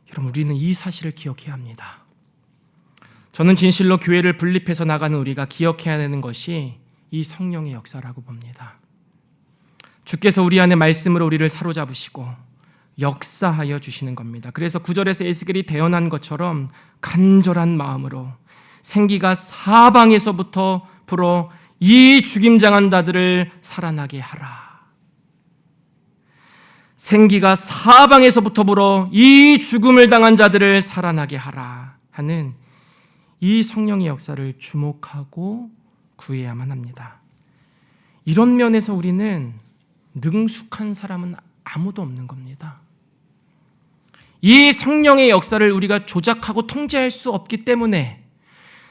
여러분, 우리는 이 사실을 기억해야 합니다. 저는 진실로 교회를 분립해서 나가는 우리가 기억해야 되는 것이 이 성령의 역사라고 봅니다. 주께서 우리 안에 말씀으로 우리를 사로잡으시고 역사하여 주시는 겁니다. 그래서 9절에서 에스겔이 대언한 것처럼 간절한 마음으로 생기가 사방에서부터 불어 이 죽임당한 자들을 살아나게 하라. 생기가 사방에서부터 불어 이 죽음을 당한 자들을 살아나게 하라 하는 이 성령의 역사를 주목하고 구해야만 합니다. 이런 면에서 우리는 능숙한 사람은 아무도 없는 겁니다. 이 성령의 역사를 우리가 조작하고 통제할 수 없기 때문에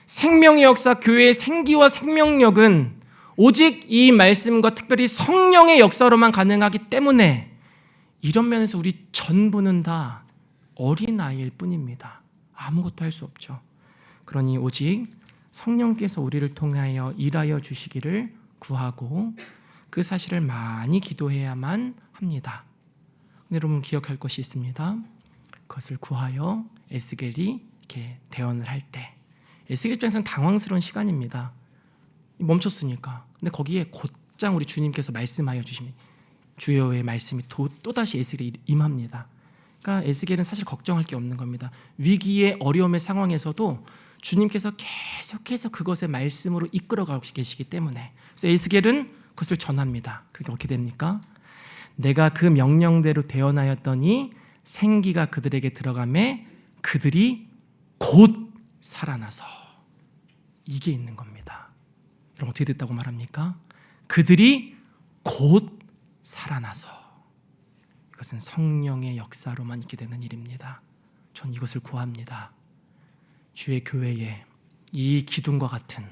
생명의 역사, 교회의 생기와 생명력은 오직 이 말씀과 특별히 성령의 역사로만 가능하기 때문에 이런 면에서 우리 전부는 다 어린아이일 뿐입니다. 아무것도 할 수 없죠. 그러니 오직 성령께서 우리를 통하여 일하여 주시기를 구하고 그 사실을 많이 기도해야만 합니다. 여러분 기억할 것이 있습니다. 그것을 구하여 에스겔이 이렇게 대언을 할 때 에스겔 입장에서는 당황스러운 시간입니다. 멈췄으니까. 근데 거기에 곧장 우리 주님께서 말씀하여 주시면 주여의 말씀이 또다시 에스겔에 임합니다. 그러니까 에스겔은 사실 걱정할 게 없는 겁니다. 위기의 어려움의 상황에서도 주님께서 계속해서 그것의 말씀으로 이끌어가고 계시기 때문에 그래서 에스겔은 그것을 전합니다. 그러니까 어떻게 됩니까? 내가 그 명령대로 대언하였더니 생기가 그들에게 들어가매 그들이 곧 살아나서 이게 있는 겁니다. 여러분 어떻게 됐다고 말합니까? 그들이 곧 살아나서 이것은 성령의 역사로만 있게 되는 일입니다. 전 이것을 구합니다. 주의 교회에 이 기둥과 같은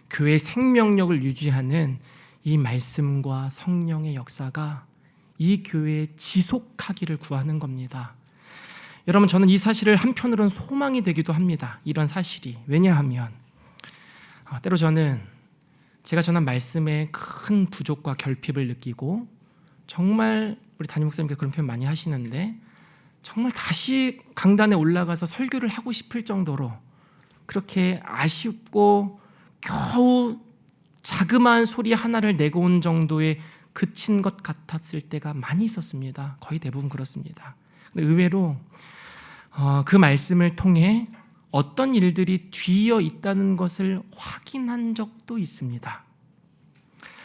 교회의 생명력을 유지하는 이 말씀과 성령의 역사가 이 교회에 지속하기를 구하는 겁니다. 여러분 저는 이 사실을 한편으로는 소망이 되기도 합니다. 이런 사실이. 왜냐하면 때로 저는 제가 전한 말씀에 큰 부족과 결핍을 느끼고 정말 우리 담임 목사님께서 그런 표현 많이 하시는데 정말 다시 강단에 올라가서 설교를 하고 싶을 정도로 그렇게 아쉽고 겨우 자그마한 소리 하나를 내고 온 정도에 그친 것 같았을 때가 많이 있었습니다. 거의 대부분 그렇습니다. 근데 의외로 그 말씀을 통해 어떤 일들이 뒤이어 있다는 것을 확인한 적도 있습니다.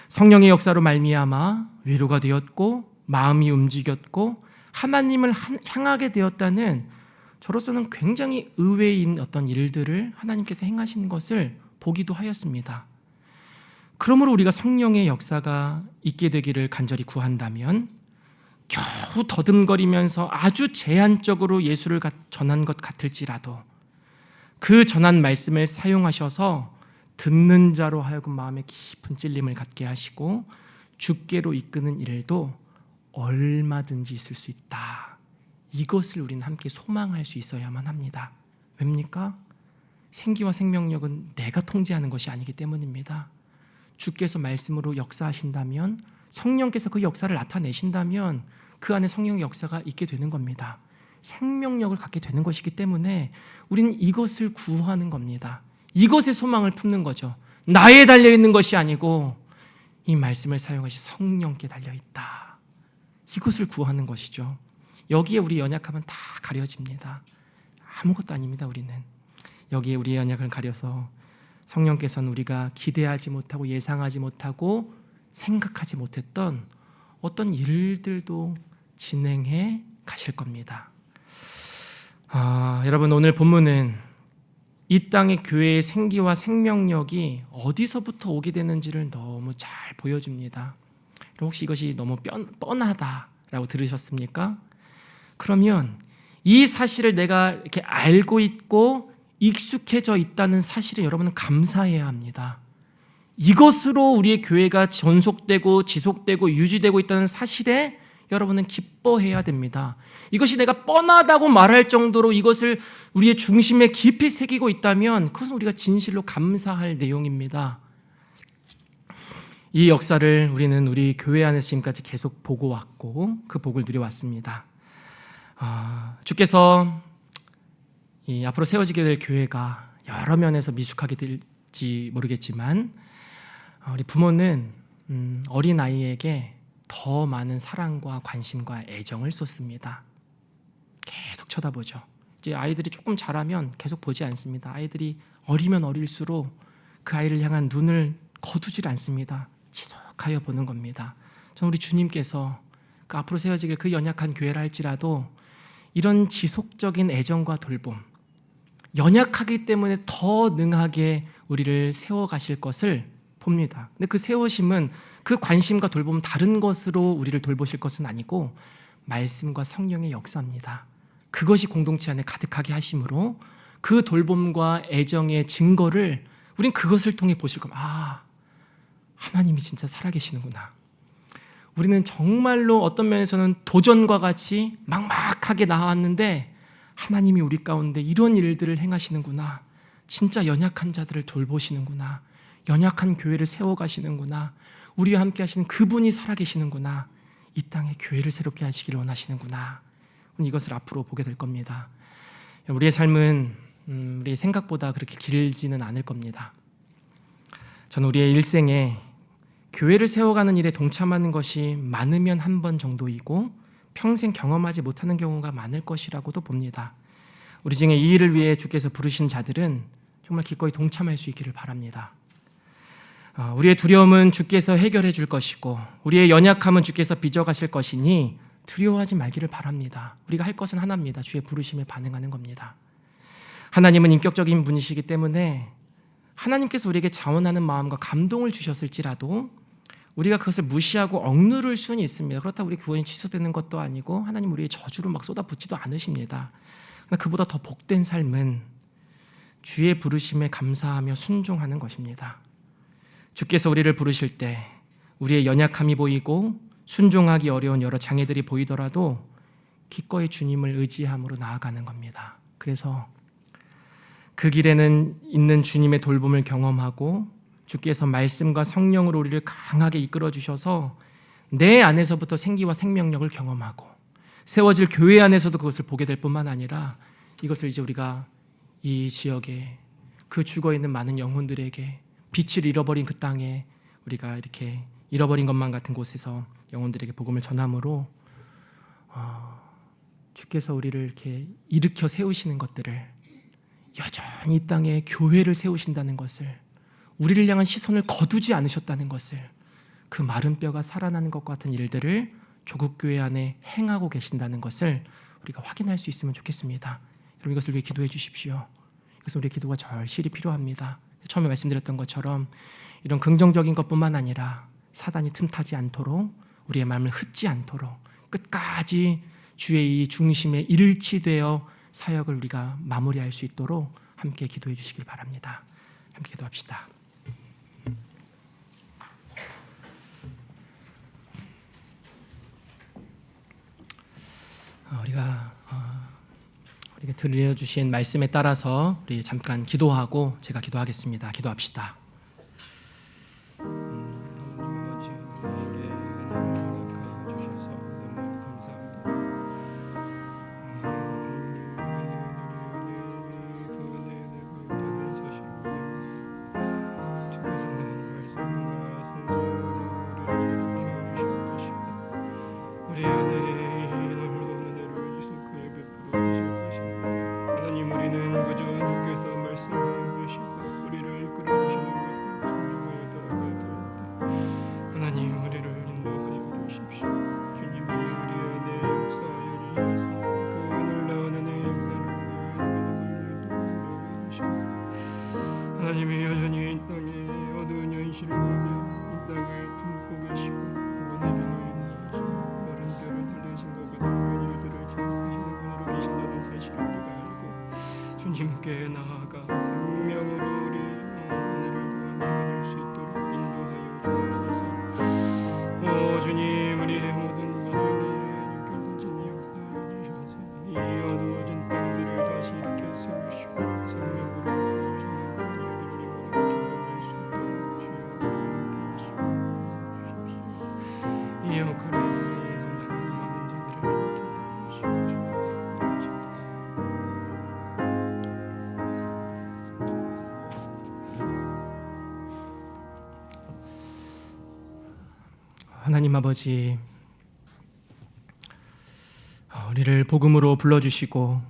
성령의 역사로 말미암아 위로가 되었고 마음이 움직였고 하나님을 향하게 되었다는 저로서는 굉장히 의외인 어떤 일들을 하나님께서 행하신 것을 보기도 하였습니다. 그러므로 우리가 성령의 역사가 있게 되기를 간절히 구한다면 겨우 더듬거리면서 아주 제한적으로 예수를 전한 것 같을지라도 그 전한 말씀을 사용하셔서 듣는 자로 하여금 마음에 깊은 찔림을 갖게 하시고 주께로 이끄는 일도 얼마든지 있을 수 있다. 이것을 우리는 함께 소망할 수 있어야만 합니다. 왜입니까? 생기와 생명력은 내가 통제하는 것이 아니기 때문입니다. 주께서 말씀으로 역사하신다면 성령께서 그 역사를 나타내신다면 그 안에 성령의 역사가 있게 되는 겁니다. 생명력을 갖게 되는 것이기 때문에 우리는 이것을 구하는 겁니다. 이것에 소망을 품는 거죠. 나에 달려있는 것이 아니고 이 말씀을 사용하신 성령께 달려있다. 이것을 구하는 것이죠. 여기에 우리 연약함은 다 가려집니다. 아무것도 아닙니다. 우리는 여기에 우리의 연약을 가려서 성령께서는 우리가 기대하지 못하고 예상하지 못하고 생각하지 못했던 어떤 일들도 진행해 가실 겁니다. 여러분 오늘 본문은 이 땅의 교회의 생기와 생명력이 어디서부터 오게 되는지를 너무 잘 보여줍니다. 혹시 이것이 너무 뻔하다라고 들으셨습니까? 그러면 이 사실을 내가 이렇게 알고 있고 익숙해져 있다는 사실에 여러분은 감사해야 합니다. 이것으로 우리의 교회가 전속되고 지속되고 유지되고 있다는 사실에 여러분은 기뻐해야 됩니다. 이것이 내가 뻔하다고 말할 정도로 이것을 우리의 중심에 깊이 새기고 있다면 그것은 우리가 진실로 감사할 내용입니다. 이 역사를 우리는 우리 교회 안에서 지금까지 계속 보고 왔고 그 복을 누려왔습니다. 주께서 이 앞으로 세워지게 될 교회가 여러 면에서 미숙하게 될지 모르겠지만 우리 부모는 어린 아이에게 더 많은 사랑과 관심과 애정을 쏟습니다. 계속 쳐다보죠. 이제 아이들이 조금 자라면 계속 보지 않습니다. 아이들이 어리면 어릴수록 그 아이를 향한 눈을 거두질 않습니다. 지속하여 보는 겁니다. 저는 우리 주님께서 그 앞으로 세워지길 그 연약한 교회라 할지라도 이런 지속적인 애정과 돌봄, 연약하기 때문에 더 능하게 우리를 세워가실 것을 봅니다. 근데 그 세우심은 그 관심과 돌봄 다른 것으로 우리를 돌보실 것은 아니고 말씀과 성령의 역사입니다. 그것이 공동체 안에 가득하게 하심으로 그 돌봄과 애정의 증거를 우린 그것을 통해 보실 겁니다. 하나님이 진짜 살아계시는구나. 우리는 정말로 어떤 면에서는 도전과 같이 막막하게 나왔는데 하나님이 우리 가운데 이런 일들을 행하시는구나. 진짜 연약한 자들을 돌보시는구나. 연약한 교회를 세워가시는구나. 우리와 함께 하시는 그분이 살아계시는구나. 이 땅에 교회를 새롭게 하시기를 원하시는구나. 이것을 앞으로 보게 될 겁니다. 우리의 삶은 우리의 생각보다 그렇게 길지는 않을 겁니다. 저는 우리의 일생에 교회를 세워가는 일에 동참하는 것이 많으면 한 번 정도이고 평생 경험하지 못하는 경우가 많을 것이라고도 봅니다. 우리 중에 이 일을 위해 주께서 부르신 자들은 정말 기꺼이 동참할 수 있기를 바랍니다. 우리의 두려움은 주께서 해결해 줄 것이고 우리의 연약함은 주께서 빚어가실 것이니 두려워하지 말기를 바랍니다. 우리가 할 것은 하나입니다. 주의 부르심에 반응하는 겁니다. 하나님은 인격적인 분이시기 때문에 하나님께서 우리에게 자원하는 마음과 감동을 주셨을지라도 우리가 그것을 무시하고 억누를 수는 있습니다. 그렇다고 우리 구원이 취소되는 것도 아니고 하나님 우리의 저주를 막 쏟아붓지도 않으십니다. 그러나 그보다 더 복된 삶은 주의 부르심에 감사하며 순종하는 것입니다. 주께서 우리를 부르실 때 우리의 연약함이 보이고 순종하기 어려운 여러 장애들이 보이더라도 기꺼이 주님을 의지함으로 나아가는 겁니다. 그래서 그 길에는 있는 주님의 돌봄을 경험하고 주께서 말씀과 성령으로 우리를 강하게 이끌어 주셔서 내 안에서부터 생기와 생명력을 경험하고 세워질 교회 안에서도 그것을 보게 될 뿐만 아니라 이것을 이제 우리가 이 지역에 그 죽어있는 많은 영혼들에게 빛을 잃어버린 그 땅에 우리가 이렇게 잃어버린 것만 같은 곳에서 영혼들에게 복음을 전함으로 주께서 우리를 이렇게 일으켜 세우시는 것들을 여전히 이 땅에 교회를 세우신다는 것을 우리를 향한 시선을 거두지 않으셨다는 것을 그 마른 뼈가 살아나는 것 같은 일들을 조국교회 안에 행하고 계신다는 것을 우리가 확인할 수 있으면 좋겠습니다. 여러분 이것을 위해 기도해 주십시오. 그래서 우리의 기도가 절실히 필요합니다. 처음에 말씀드렸던 것처럼 이런 긍정적인 것뿐만 아니라 사단이 틈타지 않도록 우리의 마음을 흩지 않도록 끝까지 주의 이 중심에 일치되어 사역을 우리가 마무리할 수 있도록 함께 기도해 주시길 바랍니다. 함께 기도합시다. 우리가 들려주신 말씀에 따라서 우리 잠깐 기도하고 제가 기도하겠습니다. 기도합시다. 하나님이 여전히 이 땅에 어두운 현실을 보며 이 땅을 품고 계시고 구원의 병을 인도하시고 마른 뼈를 달래신 것 같은 그런 일들을 진행하시는 분으로 계신다는 사실을 우리가 알고 주님께 나아가 생명으로 우리 오늘을 구원받을 수 있도록 인도하여 주옵소서. 주님 우리의 모든 민족이 하나님 아버지, 우리를 복음으로 불러주시고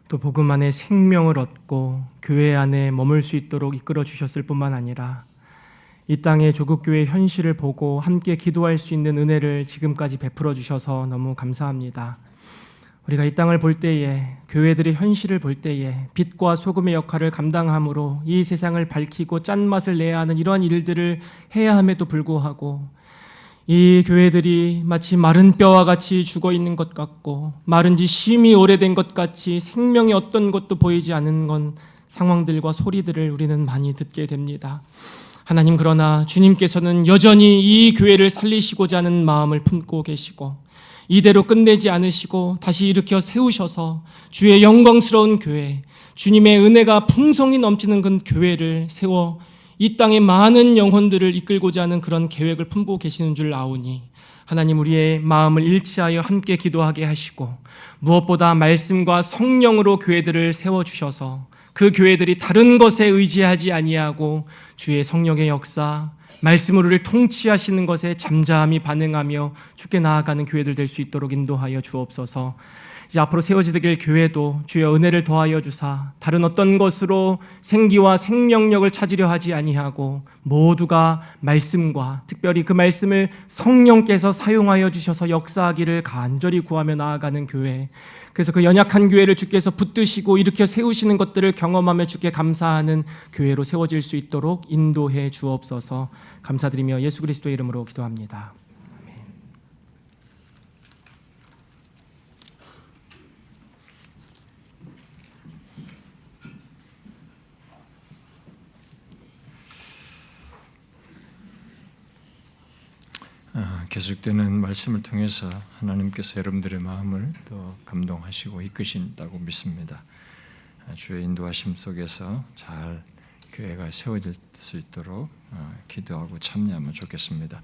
또 복음 안에 생명을 얻고 교회 안에 머물 수 있도록 이끌어 주셨을 뿐만 아니라 이 땅의 조국교회의 현실을 보고 함께 기도할 수 있는 은혜를 지금까지 베풀어 주셔서 너무 감사합니다. 우리가 이 땅을 볼 때에, 교회들의 현실을 볼 때에 빛과 소금의 역할을 감당함으로 이 세상을 밝히고 짠맛을 내야 하는 이러한 일들을 해야 함에도 불구하고 이 교회들이 마치 마른 뼈와 같이 죽어 있는 것 같고 마른 지 심히 오래된 것 같이 생명의 어떤 것도 보이지 않는 건 상황들과 소리들을 우리는 많이 듣게 됩니다. 하나님, 그러나 주님께서는 여전히 이 교회를 살리시고자 하는 마음을 품고 계시고 이대로 끝내지 않으시고 다시 일으켜 세우셔서 주의 영광스러운 교회, 주님의 은혜가 풍성히 넘치는 그 교회를 세워 이 땅의 많은 영혼들을 이끌고자 하는 그런 계획을 품고 계시는 줄 아오니 하나님, 우리의 마음을 일치하여 함께 기도하게 하시고 무엇보다 말씀과 성령으로 교회들을 세워주셔서 그 교회들이 다른 것에 의지하지 아니하고 주의 성령의 역사, 말씀으로 우리를 통치하시는 것에 잠잠히 반응하며 주께 나아가는 교회들 될 수 있도록 인도하여 주옵소서. 이제 앞으로 세워지길 교회도 주여 은혜를 더하여 주사 다른 어떤 것으로 생기와 생명력을 찾으려 하지 아니하고 모두가 말씀과 특별히 그 말씀을 성령께서 사용하여 주셔서 역사하기를 간절히 구하며 나아가는 교회, 그래서 그 연약한 교회를 주께서 붙드시고 일으켜 세우시는 것들을 경험하며 주께 감사하는 교회로 세워질 수 있도록 인도해 주옵소서. 감사드리며 예수 그리스도의 이름으로 기도합니다. 계속되는 말씀을 통해서 하나님께서 여러분들의 마음을 더 감동하시고 이끄신다고 믿습니다. 주의 인도하심 속에서 잘 교회가 세워질 수 있도록 기도하고 참여하면 좋겠습니다.